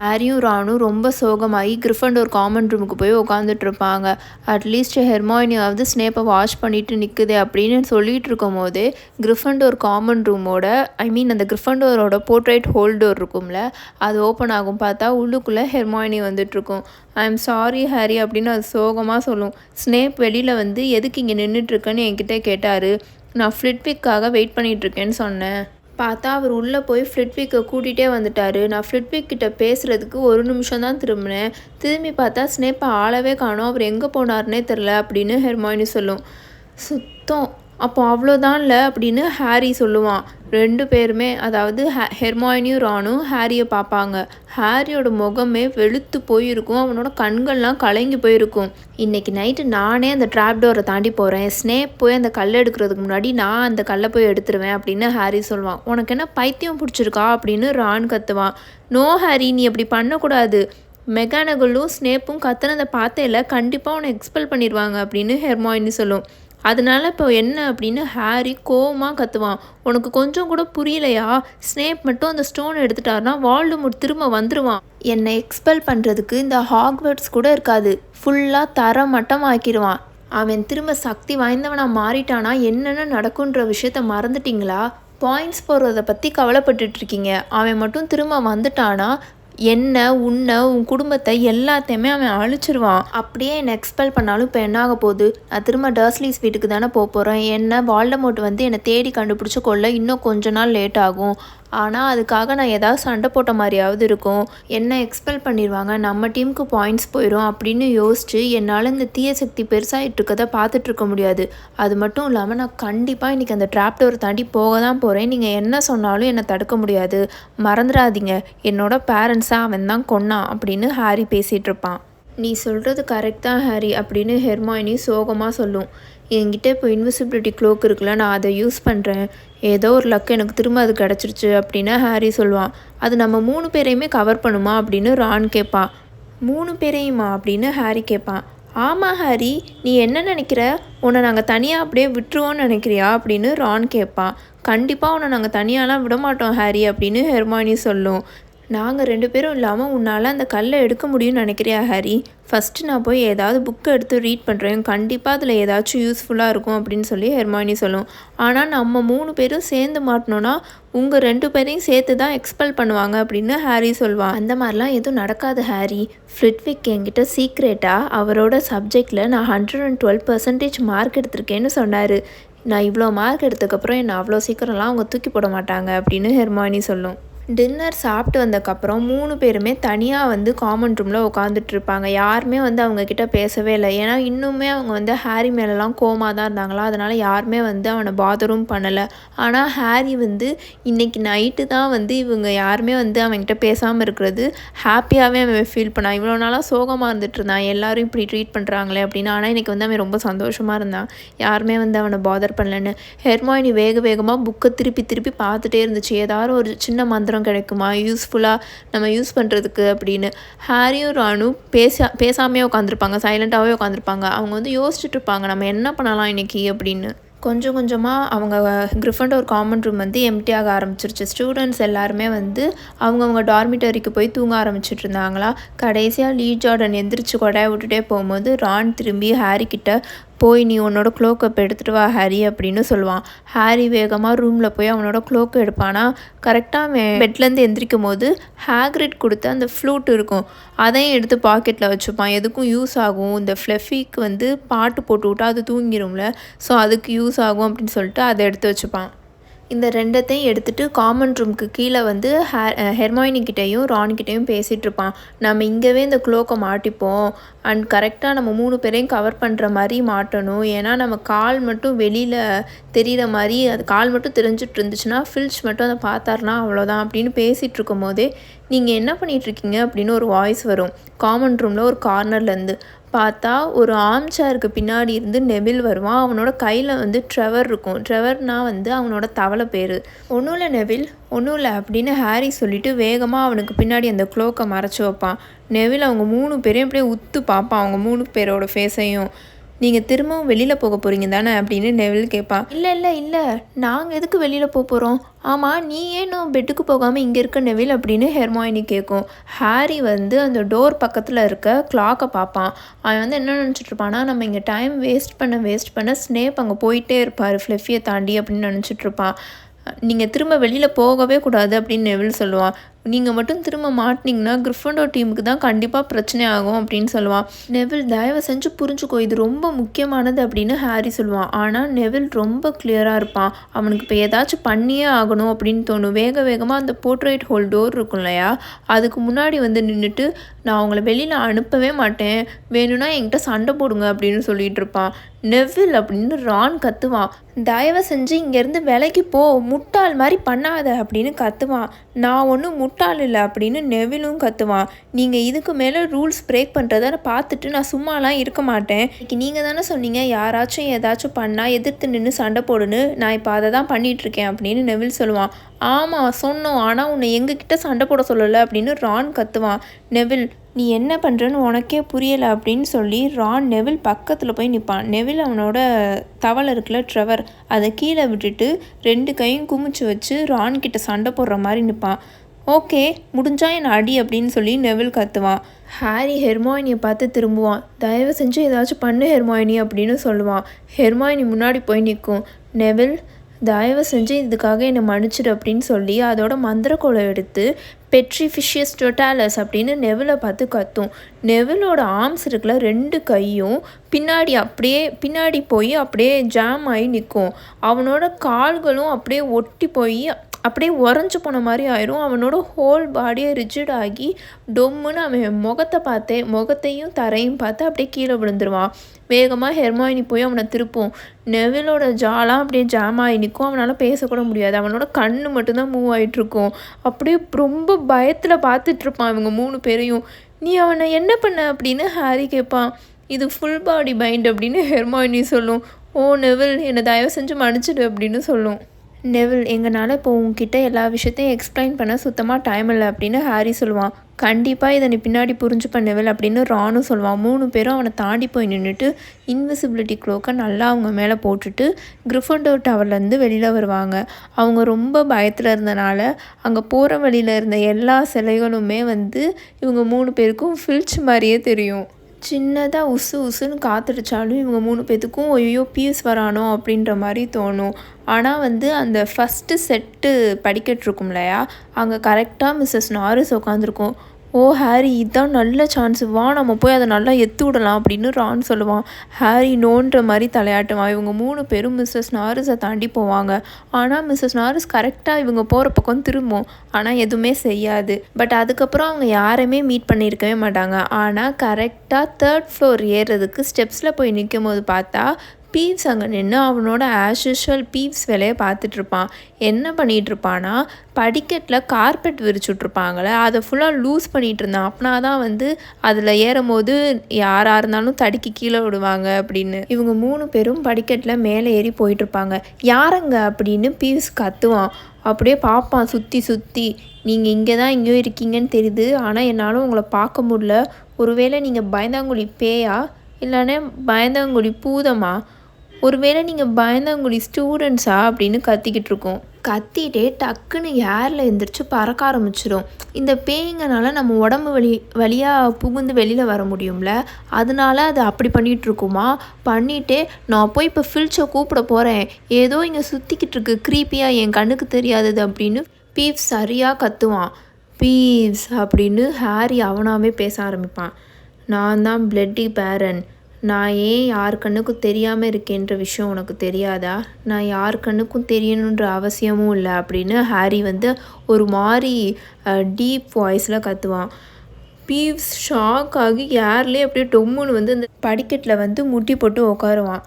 ஹாரியும் ரானும் ரொம்ப சோகமாகி கிரிஃபண்டோர் காமன் ரூமுக்கு போய் உட்காந்துட்ருப்பாங்க. அட்லீஸ்ட் ஹெர்மாயினியாவது ஸ்னேப்பை வாஷ் பண்ணிட்டு நிற்குது அப்படின்னு சொல்லிகிட்டு இருக்கும் போதே கிரிஃபண்டோர் காமன் ரூமோட அந்த கிரிஃபண்டோரோட போர்ட்ரேட் ஹோல்டோர் இருக்கும்ல, அது ஓப்பன் ஆகும். பார்த்தா உள்ளுக்குள்ளே ஹெர்மாயினி வந்துட்டுருக்கும். ஐ எம் சாரி ஹாரி அப்படின்னு அது சோகமாக சொல்லும். ஸ்னேப் வெளியில் வந்து எதுக்கு இங்கே நின்றுட்டுருக்கேன்னு என்கிட்ட கேட்டார். நான் ஃப்ளிட்விக்காக வெயிட் பண்ணிகிட்ருக்கேன்னு சொன்னேன். பார்த்தா அவர் உள்ளே போய் ஃப்ளிட்விக்கை கூட்டிகிட்டே வந்துட்டார். நான் ஃப்ளிட்விக் கிட்ட பேசுகிறதுக்கு 1 நிமிஷம் தான் திரும்பினேன். திரும்பி பார்த்தா ஸ்னேப்பை ஆளவே காணோம், அவர் எங்கே போனார்னே தெரில அப்படின்னு ஹெர்மாயினி சொல்லும். சுத்தம், அப்போ அவ்வளோதான்ல அப்படின்னு ஹாரி சொல்லுவான். 2 பேருமே, அதாவது ஹெர்மாயினியும் ரானும் ஹாரியை பார்ப்பாங்க. ஹாரியோட முகமே வெளுத்து போயிருக்கும், அவனோட கண்கள்லாம் கலங்கி போயிருக்கும். இன்றைக்கி நைட்டு நானே அந்த ட்ராப் டோரை தாண்டி போகிறேன், ஸ்னேப் போய் அந்த கல்லை எடுக்கிறதுக்கு முன்னாடி நான் அந்த கல்லை போய் எடுத்துருவேன் அப்படின்னு ஹாரி சொல்லுவான். உனக்கு என்ன பைத்தியம் பிடிச்சிருக்கா அப்படின்னு ரான் கத்துவான். நோ ஹாரி, நீ அப்படி பண்ணக்கூடாது, மெகானகலும் ஸ்னேப்பும் கத்துனதை பார்த்தேல, கண்டிப்பாக உன்னை எக்ஸ்பெல் பண்ணிடுவாங்க அப்படின்னு ஹெர்மாயினி சொல்லும். அதனால இப்போ என்ன அப்படின்னு ஹாரி கோவமாக கத்துவான். உனக்கு கொஞ்சம் கூட புரியலையா? ஸ்னேப் மட்டும் அந்த ஸ்டோன் எடுத்துட்டாருன்னா வால்டமோர்ட் திரும்ப வந்துடுவான். என்னை எக்ஸ்பெல் பண்ணுறதுக்கு இந்த ஹாக்வர்ட்ஸ் கூட இருக்காது, ஃபுல்லாக தரமட்டம் ஆக்கிடுவான். அவன் திரும்ப சக்தி வாய்ந்தவனாக மாறிட்டானா என்னென்ன நடக்குன்ற விஷயத்த மறந்துட்டிங்களா? பாயிண்ட்ஸ் போடுறதை பற்றி கவலைப்பட்டுட்ருக்கீங்க. அவன் மட்டும் திரும்ப வந்துட்டானா என்ன, உன்னை, உன் குடும்பத்தை எல்லாத்தையுமே அவன் அழிச்சிருவான். அப்படியே என்னை எக்ஸ்பெல் பண்ணாலும் இப்போ என்ன ஆக போகுது? நான் திரும்ப டர்ஸ்லிஸ் வீட்டுக்கு தானே போகிறேன். என்ன வால்டமோர்ட் வந்து என்னை தேடி கண்டுபிடிச்சி கொள்ள இன்னும் கொஞ்ச நாள் லேட் ஆகும். ஆனால் அதுக்காக நான் ஏதாவது சண்டை போட்ட மாதிரியாவது இருக்கும். என்ன எக்ஸ்பெல் பண்ணிடுவாங்க, நம்ம டீமுக்கு பாயிண்ட்ஸ் போயிடும் அப்படின்னு யோசிச்சு என்னால் இந்த தீய சக்தி பெருசாகிட்டு இருக்கதை பார்த்துட்ருக்க முடியாது. அது மட்டும் இல்லாமல் நான் கண்டிப்பாக இன்றைக்கி அந்த ட்ராப் டோர் தாண்டி போக தான் போகிறேன். நீங்கள் என்ன சொன்னாலும் என்னை தடுக்க முடியாது. மறந்துடாதீங்க, என்னோட பேரண்ட்ஸை அவன் தான் கொன்னான் அப்படின்னு ஹாரி பேசிகிட்ருப்பான். நீ சொல்கிறது கரெக்ட் தான் ஹாரி அப்படின்னு ஹெர்மாயினி சோகமாக சொல்லும். என்கிட்ட இப்போ இன்விசிபிலிட்டி க்ளோக் இருக்குல்ல, நான் அதை யூஸ் பண்ணுறேன், ஏதோ ஒரு லக் எனக்கு திரும்ப அது கிடச்சிருச்சு அப்படின்னு ஹாரி சொல்லுவான். அது நம்ம 3 பேரையுமே கவர் பண்ணுமா அப்படின்னு ரான் கேட்பான். 3 பேரையுமா அப்படின்னு ஹாரி கேட்பான். ஆமாம் ஹாரி, நீ என்ன நினைக்கிற? உன்னை நாங்கள் தனியாக அப்படியே விட்டுருவோன்னு நினைக்கிறியா அப்படின்னு ரான் கேட்பான். கண்டிப்பாக உன்னை நாங்கள் தனியாலாம் விட மாட்டோம் ஹாரி அப்படின்னு ஹெர்மாயினி சொல்லும். நாங்கள் 2 பேரும் இல்லாமல் உன்னால் அந்த கல்லை எடுக்க முடியும்னு நினைக்கிறியா ஹாரி? ஃபஸ்ட்டு நான் போய் ஏதாவது புக்கை எடுத்து ரீட் பண்ணுறேன், கண்டிப்பாக அதில் ஏதாச்சும் யூஸ்ஃபுல்லாக இருக்கும் அப்படின்னு சொல்லி ஹெர்மாயினி சொல்லும். ஆனால் நம்ம 3 பேரும் சேர்ந்து மாட்டினோன்னா உங்கள் 2 பேரையும் சேர்த்து தான் எக்ஸ்பெல் பண்ணுவாங்க அப்படின்னு ஹாரி சொல்வான். அந்த மாதிரிலாம் எதுவும் நடக்காது ஹாரி. ஃப்ளிட்விக் என்கிட்ட சீக்ரெட்டாக அவரோட சப்ஜெக்டில் நான் 112% மார்க் எடுத்திருக்கேன்னு சொன்னார். நான் இவ்வளோ மார்க் எடுத்ததுக்கப்புறம் என்னை அவ்வளோ சீக்கிரம்லாம் அவங்க தூக்கி போட மாட்டாங்க அப்படின்னு ஹெர்மாயினி சொல்லும். டின்னர் சாப்பிட்டு வந்ததுக்கப்புறம் 3 பேருமே தனியாக காமன் ரூமில் உட்காந்துட்டு இருப்பாங்க. யாருமே அவங்கக்கிட்ட பேசவே இல்லை. ஏன்னா இன்னுமே அவங்க ஹாரி மேலெலாம் கோவமாக தான் இருந்தாங்களா, அதனால் யாருமே அவனை பாதரும் பண்ணலை. ஆனால் ஹாரி இன்றைக்கி நைட்டு தான் இவங்க யாருமே அவன்கிட்ட பேசாமல் இருக்கிறது ஹாப்பியாகவே அவன் ஃபீல் பண்ணான். இவ்வளோ நாளாக சோகமாக இருந்துட்டு இருந்தான், எல்லோரும் இப்படி ட்ரீட் பண்ணுறாங்களே அப்படின்னு. ஆனால் இன்றைக்கி அவன் ரொம்ப சந்தோஷமாக இருந்தான், யாருமே அவனை பாதர் பண்ணலன்னு. ஹெர்மாயினி வேகமாக புக்கை திருப்பி பார்த்துட்டே இருந்துச்சு. ஏதாவது ஒரு சின்ன மந்திரம் கிடைக்குமா யூஸ்ஃபுல்லாக நம்ம யூஸ் பண்ணுறதுக்கு அப்படின்னு. ஹாரியும் ரானும் பேசாமே உட்காந்துருப்பாங்க, சைலண்ட்டாகவே உட்காந்துருப்பாங்க. அவங்க யோசிச்சுட்டு இருப்பாங்க நம்ம என்ன பண்ணலாம் இன்றைக்கி அப்படின்னு. கொஞ்சம் கொஞ்சமாக அவங்க கிரிஃபண்டோர் காமன் ரூம் எம்டியாக ஆரம்பிச்சிருச்சு. ஸ்டூடெண்ட்ஸ் எல்லாருமே அவங்கவுங்க டார்மிட்டரிக்கு போய் தூங்க ஆரம்பிச்சிட்டு இருந்தாங்களா. கடைசியாக லீ ஜார்டன் எந்திரிச்சு கொடையை விட்டுட்டே போகும்போது ரான் திரும்பி ஹாரி கிட்ட போய் நீ உன்னோட க்ளோக்கப் எடுத்துகிட்டு வா ஹாரி அப்படின்னு சொல்லுவான். ஹாரி வேகமாக ரூமில் போய் அவனோட க்ளோக்கை எடுப்பானா, கரெக்டாக அவன் பெட்லேருந்து எந்திரிக்கும் போது ஹேக்ரிட் கொடுத்த அந்த ஃப்ளூட் இருக்கும், அதையும் எடுத்து பாக்கெட்டில் வச்சுப்பான். எதுக்கும் யூஸ் ஆகும், இந்த ஃப்ளஃபிக்கு பாட்டு போட்டு விட்டா அது தூங்கிடும்ல, ஸோ அதுக்கு யூஸ் ஆகும் அப்படின்னு சொல்லிட்டு அதை எடுத்து வச்சுப்பான். இந்த 2த்தையும் எடுத்துகிட்டு காமன் ரூமுக்கு கீழே ஹெர்மாயினிக்கிட்டேயும் ரான்கிட்டையும் பேசிகிட்டு இருப்பான். நம்ம இங்கேவே இந்த க்ளோக்கை மாட்டிப்போம் அண்ட் கரெக்டாக நம்ம 3 பேரையும் கவர் பண்ணுற மாதிரி மாட்டணும். ஏன்னா நம்ம கால் மட்டும் வெளியில் தெரிகிற மாதிரி, அது கால் மட்டும் தெரிஞ்சிட்டு இருந்துச்சுன்னா ஃபில்ச் மட்டும் அதை பார்த்தாருனா அவ்வளோதான் அப்படின்னு பேசிகிட்டு இருக்கும் போதே நீங்கள் என்ன பண்ணிகிட்ருக்கீங்க அப்படின்னு ஒரு வாய்ஸ் வரும். காமன் ரூமில் ஒரு கார்னர்லேருந்து பார்த்தா ஒரு ஆர்ம் சேருக்கு பின்னாடி இருந்து நெவில் வருவான். அவனோட கையில் ட்ரெவர் இருக்கும். ட்ரெவர்னால் அவனோட தவளை பேர். ஒன்றும் இல்லை நெவில், ஒன்றும் இல்லை அப்படின்னு ஹாரி சொல்லிவிட்டு வேகமாக அவனுக்கு பின்னாடி அந்த க்ளோக்கை மறைச்சி வைப்பான். நெவில் அவங்க 3 பேரையும் அப்படியே உத்து பார்ப்பான், அவங்க 3 பேரோட ஃபேஸையும். நீங்கள் திரும்பவும் வெளியில் போக போகிறீங்க தானே அப்படின்னு நெவில் கேட்பான். இல்லை நாங்கள் எதுக்கு வெளியில் போக போகிறோம்? ஆமாம் நீ ஏன்னும் பெட்டுக்கு போகாமல் இங்கே இருக்க நெவில் அப்படின்னு ஹெர்மாயினி கேட்கும். ஹாரி அந்த டோர் பக்கத்தில் இருக்க கிளாக்கை பார்ப்பான். அவன் என்ன நினச்சிட்ருப்பான்னா நம்ம இங்கே டைம் வேஸ்ட் பண்ண ஸ்னேப் அங்கே போயிட்டே இருப்பார் ஃப்ளஃபியை தாண்டி அப்படின்னு நினச்சிட்ருப்பான். நீங்கள் திரும்ப வெளியில் போகவே கூடாது அப்படின்னு நெவில் சொல்லுவான். நீங்கள் மட்டும் திரும்ப மாட்டினீங்கன்னா கிரிஃபண்டோர் டீமுக்கு தான் கண்டிப்பாக பிரச்சனை ஆகும் அப்படின்னு சொல்லுவான். நெவில் தயவு செஞ்சு புரிஞ்சுக்கோ, இது ரொம்ப முக்கியமானது அப்படின்னு ஹாரி சொல்லுவான். ஆனால் நெவில் ரொம்ப கிளியராக இருப்பான். அவனுக்கு இப்போ ஏதாச்சும் பண்ணியே ஆகணும் அப்படின்னு தோணும். வேகமாக அந்த போர்ட்ரேட் ஹோல் டோர் இருக்கும் இல்லையா, அதுக்கு முன்னாடி நின்றுட்டு நான் அவங்கள வெளியில் அனுப்பவே மாட்டேன், வேணும்னா என்கிட்ட சண்டை போடுங்க அப்படின்னு சொல்லிட்டு இருப்பான். நெவில் அப்படின்னு ரான் கத்துவான். தயவு செஞ்சு இங்கேருந்து விலைக்கு போ, முட்டாள் மாதிரி பண்ணாத அப்படின்னு கத்துவான். நான் ஒன்றும் முட்டாள் இல்லை அப்படின்னு நெவிலும் கத்துவான். நீங்கள் இதுக்கு மேலே ரூல்ஸ் பிரேக் பண்ணுறத பார்த்துட்டு நான் சும்மாலாம் இருக்க மாட்டேன். இன்னைக்கு நீங்கள் தானே சொன்னீங்க யாராச்சும் ஏதாச்சும் பண்ணால் எதிர்த்து நின்று சண்டை போடுன்னு, நான் இப்போ அதை தான் பண்ணிகிட்ருக்கேன் அப்படின்னு நெவில் சொல்லுவான். ஆமாம் சொன்னோம், ஆனால் உன்னை எங்ககிட்ட சண்டை போட சொல்லலை அப்படின்னு ரான் கத்துவான். நெவில் நீ என்ன பண்ணுறன்னு உனக்கே புரியலை அப்படின்னு சொல்லி ரான் நெவில் பக்கத்தில் போய் நிற்பான். நெவில் அவனோட தவளை இருக்குல்ல ட்ரெவர், அதை கீழே விட்டுட்டு 2 கையும் குமிச்சு வச்சு ரான் கிட்ட சண்டை போடுற மாதிரி நிற்பான். ஓகே முடிஞ்சா என்னை அடி அப்படின்னு சொல்லி நெவில் கத்துவான். ஹாரி ஹெர்மாயினியை பார்த்து திரும்புவான். தயவு செஞ்சு ஏதாச்சும் பண்ணு ஹெர்மாயினி அப்படின்னு சொல்லுவான். ஹெர்மாயினி முன்னாடி போய் நிற்கும். நெவில் தயவு செஞ்சு இதுக்காக என்னை மன்னிச்சிடு அப்படின்னு சொல்லி அதோட மந்திரக்கோலை எடுத்து பெட்ரிஃபிஷியஸ் டொட்டாலஸ் அப்படின்னு நெவிலை பார்த்து கத்தும். நெவிலோட ஆர்ம்ஸ் இருக்குல்ல 2 கையும் பின்னாடி போய் அப்படியே ஜாம் ஆகி நிற்கும். அவனோட கால்களும் அப்படியே ஒட்டி போய் அப்படியே உறைஞ்சி போன மாதிரி ஆயிரும். அவனோட ஹோல் பாடியை ரிஜிட் ஆகி டொம்முன்னு அவன் முகத்தையும் தரையும் பார்த்து அப்படியே கீழே விழுந்துருவான். வேகமாக ஹெர்மாயினி போய் அவனை திருப்பும். நெவிலோட ஜாலாம் அப்படியே ஜாம் ஆகி நிற்கும். அவனால் பேசக்கூட முடியாது. அவனோட கண்ணு மட்டும்தான் மூவ் ஆகிட்ருக்கும். அப்படியே ரொம்ப பயத்தில் பார்த்துட்ருப்பான் இவங்க 3 பேரையும். நீ அவனை என்ன பண்ண அப்படின்னு ஹாரி கேட்பான். இது ஃபுல் பாடி பைண்ட் அப்படின்னு ஹெர்மாயினி சொல்லும். ஓ நெவில் என்னை தயவு செஞ்சு மன்னிச்சிடு அப்படின்னு சொல்லும். நெவில், எங்களால் இப்போ உங்ககிட்ட எல்லா விஷயத்தையும் எக்ஸ்பிளைன் பண்ண சுத்தமாக டைம் இல்லை அப்படின்னு ஹாரி சொல்லுவான். கண்டிப்பாக இதை நீ பின்னாடி புரிஞ்சுப்ப நெவில் அப்படின்னு ரானும் சொல்லுவான். 3 பேரும் அவனை தாண்டி போய் நின்றுட்டு இன்விசிபிலிட்டி க்ளோக்கை நல்லா அவங்க மேலே போட்டுட்டு கிரிஃபண்டோர் டவர்லேருந்து வெளியில் வருவாங்க. அவங்க ரொம்ப பயத்தில் இருந்தனால அங்கே போகிற வழியில் இருந்த எல்லா சிலைகளுமே இவங்க 3 பேருக்கும் ஃபில்ச் மாதிரியே தெரியும். சின்னதாக உசுன்னு காத்தடிச்சாலும் இவங்க 3 பேத்துக்கும் ஐயோ பீஸ் வரானோ அப்படின்ற மாதிரி தோணும். ஆனால் அந்த ஃபஸ்ட்டு செட்டு படிக்கட்டு இருக்கும் இல்லையா, அங்கே கரெக்டாக மிஸ்ஸஸ் நாரிஸ் உட்காந்துருக்கும். ஓ ஹாரி, இதுதான் நல்ல சான்ஸு, வா நம்ம போய் அதை நல்லா எத்து விடலாம் அப்படின்னு ரான் சொல்லுவான். ஹாரி நோன்ற மாதிரி தலையாட்டுவான். இவங்க 3 பேரும் மிஸ்ஸஸ் நாரிஸை தாண்டி போவாங்க. ஆனால் மிஸ்ஸஸ் நாரிஸ் கரெக்டாக இவங்க போகிற பக்கம் திரும்பும், ஆனால் எதுவுமே செய்யாது. பட் அதுக்கப்புறம் அவங்க யாரையுமே மீட் பண்ணியிருக்கவே மாட்டாங்க. ஆனால் கரெக்டாக 3rd ஃப்ளோர் ஏறுறதுக்கு ஸ்டெப்ஸில் போய் நிற்கும் போது பார்த்தா பீவ்ஸ் அங்கே நின்று அவனோட ஆஸ் யூஷுவல் பீவ்ஸ் வேலையை பார்த்துட்ருப்பான். என்ன பண்ணிகிட்ருப்பான்னா, படிக்கட்டில் கார்பெட் விரிச்சுட்ருப்பாங்களே அதை ஃபுல்லாக லூஸ் பண்ணிகிட்டு இருந்தான். அப்படின்னா தான் அதில் ஏறும்போது யாராக இருந்தாலும் தடுக்கி கீழே விடுவாங்க அப்படின்னு. இவங்க 3 பேரும் படிக்கட்டில் மேலே ஏறி போயிட்டுருப்பாங்க. யாருங்க அப்படின்னு பீவ்ஸ் கத்துவான். அப்படியே பார்ப்பான் சுற்றி. நீங்கள் இங்கே தான் எங்கேயோ இருக்கீங்கன்னு தெரியுது, ஆனால் என்னால் உங்களை பார்க்க முடியல. ஒருவேளை நீங்கள் பயந்தாங்குழி பேயா இல்லைன்னா பயந்தாங்குழி பூதமா, ஒருவேளை நீங்கள் பயந்தாங்குழி ஸ்டூடெண்ட்ஸா அப்படின்னு கத்திக்கிட்டு இருக்கோம். கத்திட்டே டக்குன்னு ஏரில் எழுந்திரிச்சு பறக்க ஆரம்பிச்சிடும். இந்த பேய்ங்கனால நம்ம உடம்பு வழியாக புகுந்து வெளியில் வர முடியும்ல, அதனால அது அப்படி பண்ணிகிட்ருக்குமா. பண்ணிகிட்டே நான் போய் இப்போ ஃபில்ச்சை கூப்பிட போகிறேன், ஏதோ இங்கே சுற்றிக்கிட்டு இருக்கு க்ரீப்பியாக, என் கண்ணுக்கு தெரியாதது அப்படின்னு பீவ்ஸ் சரியாக கத்துவான். பீவ்ஸ் அப்படின்னு ஹாரி அவனாவே பேச ஆரம்பிப்பான். நான் தான் பிளட்டி பேரன். நான் ஏன் யார் கண்ணுக்கும் தெரியாமல் இருக்கேன்ற விஷயம் உனக்கு தெரியாதா? நான் யார் கண்ணுக்கும் தெரியணுன்ற அவசியமும் இல்லை அப்படின்னு ஹாரி ஒரு மாதிரி டீப் வாய்ஸில் கத்துவான். பீவ்ஸ் ஷாக் ஆகி ஏர்லேயே அப்படியே டொம்முன்னு அந்த படிக்கட்டில் முட்டி போட்டு உட்காருவான்.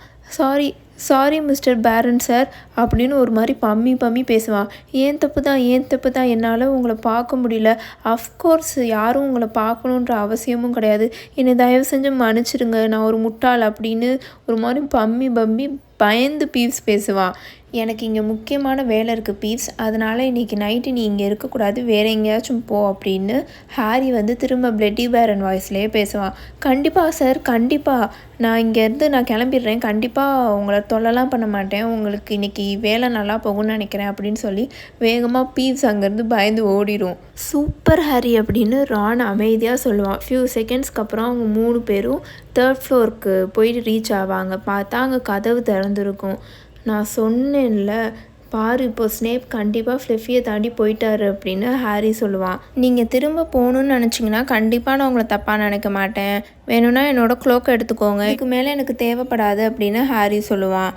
சாரி மிஸ்டர் பேரன் சார் அப்படின்னு ஒரு மாதிரி பம்மி பேசுவான். ஏன் தப்பு தான் என்னால் உங்களை பார்க்க முடியல. அஃப்கோர்ஸ் யாரும் உங்களை பார்க்கணுன்ற அவசியமும் கிடையாது. என்னை தயவு செஞ்சு மன்னிச்சிடுங்க, நான் ஒரு முட்டாள் அப்படின்னு ஒரு மாதிரி பம்மி பயந்து பீவ்ஸ் பேசுவான். எனக்கு இங்கே முக்கியமான வேலை இருக்குது பீவ்ஸ், அதனால் இன்றைக்கி நைட்டு நீ இங்கே இருக்கக்கூடாது, வேறு எங்கேயாச்சும் போ அப்படின்னு ஹாரி திரும்ப பிளட்டி பேரன் வாய்ஸ்லேயே பேசுவான். கண்டிப்பாக சார், கண்டிப்பாக நான் இங்கேருந்து நான் கிளம்பிடுறேன், கண்டிப்பாக உங்களை தொல்லலாம் பண்ண மாட்டேன், உங்களுக்கு இன்றைக்கி வேலை நல்லா போகும்னு நினைக்கிறேன் அப்படின்னு சொல்லி வேகமாக பீவ்ஸ் அங்கேருந்து பயந்து ஓடிடும். சூப்பர் ஹாரி அப்படின்னு ரான் அமைதியாக சொல்லுவான். ஃபியூ செகண்ட்ஸ்க்கு அப்புறம் அவங்க 3 பேரும் 3rd ஃப்ளோருக்கு போயிட்டு ரீச் ஆவாங்க. பார்த்தா அங்கே கதவு திறந்துருக்கும். நான் சொன்னேன்ல பாரு, இப்போ ஸ்னேப் கண்டிப்பாக ஃப்ளெஃபியை தாண்டி போயிட்டாரு அப்படின்னு ஹாரி சொல்லுவான். நீங்கள் திரும்ப போகணுன்னு நினச்சிங்கன்னா கண்டிப்பாக நான் உங்களை தப்பாக நினைக்க மாட்டேன், வேணும்னா என்னோடய க்ளோக்கை எடுத்துக்கோங்க, இதுக்கு மேலே எனக்கு தேவைப்படாது அப்படின்னு ஹாரி சொல்லுவான்.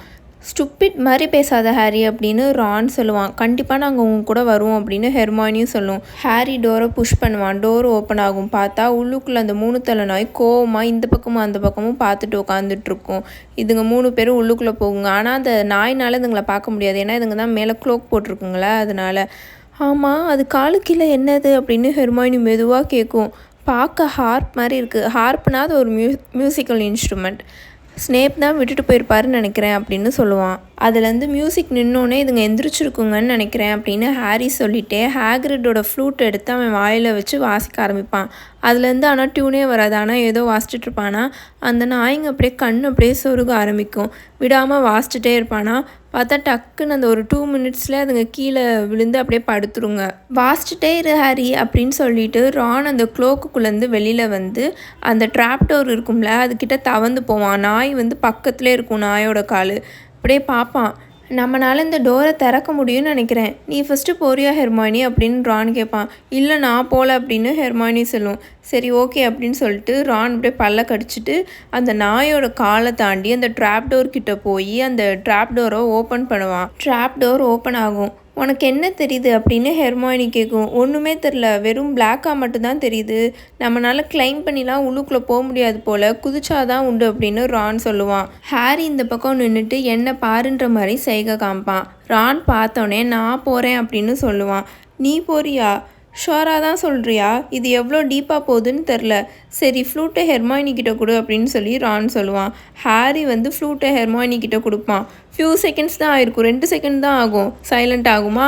ஸ்டூப்பிட் மாதிரி பேசாத ஹாரி அப்படின்னு ரான் சொல்லுவான். கண்டிப்பாக நாங்கள் உங்க கூட வருவோம் அப்படின்னு ஹெர்மானியும் சொல்லுவோம். ஹாரி டோரை புஷ் பண்ணுவான். டோர் ஓப்பன் ஆகும். பார்த்தா உள்ளுக்குள்ளே அந்த 3 தலை நாய் கோவமாக இந்த பக்கமும் அந்த பக்கமும் பார்த்துட்டு உட்காந்துட்ருக்கோம். இதுங்க 3 பேரும் உள்ளுக்குள்ளே போகுங்க. ஆனால் அந்த நாயினால் இதுங்களை பார்க்க முடியாது, ஏன்னா இதுங்க தான் மேலே க்ளோக் போட்டிருக்குங்களா, அதனால். ஆமாம், அது காலுக்கீழே என்னது அப்படின்னு ஹெர்மானி மெதுவாக கேட்கும். பார்க்க ஹார்ப் மாதிரி இருக்குது. ஹார்ப்னா அது ஒரு மியூசிக்கல் இன்ஸ்ட்ருமெண்ட். ஸ்னேப் தான் விட்டுட்டு போயிருப்பாருன்னு நினைக்கிறேன் அப்படின்னு சொல்லுவான். அதுலேருந்து மியூசிக் நின்னோடனே இதுங்க எந்திரிச்சிருக்குங்கன்னு நினைக்கிறேன் அப்படின்னு ஹாரி சொல்லிவிட்டு ஹேக்ரிட்டோட ஃப்ளூட் எடுத்து அவன் வாயில் வச்சு வாசிக்க ஆரம்பிப்பான். அதுலேருந்து ஆனால் டியூனே வராது, ஆனால் ஏதோ வாசிச்சுட்ருப்பானா. அந்த நாய்ங்க அப்படியே சொருக ஆரம்பிக்கும். விடாமல் வாசிச்சுட்டே இருப்பானா. பார்த்தா டக்குன்னு அந்த ஒரு 2 மினிட்ஸில் அதுங்க கீழே விழுந்து அப்படியே படுத்துருங்க. வாசிச்சுட்டே இரு ஹாரி அப்படின்னு சொல்லிட்டு ரான் அந்த க்ளோக்குள்ளேருந்து வெளியில் அந்த ட்ராப் டோர் இருக்கும்ல, அதுக்கிட்ட தவந்து போவான். நாய் பக்கத்துலேயே இருக்கும் நாயோட கால். அப்படியே பார்ப்பான். நம்மளால் இந்த டோரை திறக்க முடியும்னு நினைக்கிறேன், நீ ஃபஸ்ட்டு போறியா ஹெர்மானி அப்படின்னு ரான் கேட்பான். இல்லை நான் போகல அப்படின்னு ஹெர்மானி சொல்லும். சரி ஓகே அப்படின்னு சொல்லிட்டு ரான் அப்படியே பல்ல கடிச்சிட்டு அந்த நாயோட காலை தாண்டி அந்த ட்ராப் டோர் கிட்ட போய் அந்த ட்ராப் டோரை ஓப்பன் பண்ணுவான். ட்ராப் டோர் ஓப்பன் ஆகும். உனக்கு என்ன தெரியுது அப்படின்னு ஹெர்மானி கேட்கும். ஒன்றுமே தெரில, வெறும் பிளாக்காக மட்டும்தான் தெரியுது, நம்மளால் கிளைம் பண்ணிலாம் உள்ளுக்குள்ளே போக முடியாது போல், குதிச்சாதான் உண்டு அப்படின்னு ரான் சொல்லுவான். ஹாரி இந்த பக்கம் நின்றுட்டு என்ன பாருன்ற மாதிரி செய்கை காமிப்பான். ரான் பார்த்தோன்னே நான் போகிறேன் அப்படின்னு சொல்லுவான். நீ போறியா? ஷோராக தான் சொல்கிறியா? இது எவ்வளோ டீப்பாக போகுதுன்னு தெரில. சரி ஃப்ளூட்டை ஹெர்மாயினி கிட்ட கொடு அப்படின்னு சொல்லி ரான் சொல்லுவான். ஹாரி ஃப்ளூட்டை ஹெர்மாயினி கிட்ட கொடுப்பான். ஃபியூ செகண்ட்ஸ் தான் ஆயிருக்கும், 2 செகண்ட் தான் ஆகும், சைலண்ட் ஆகுமா?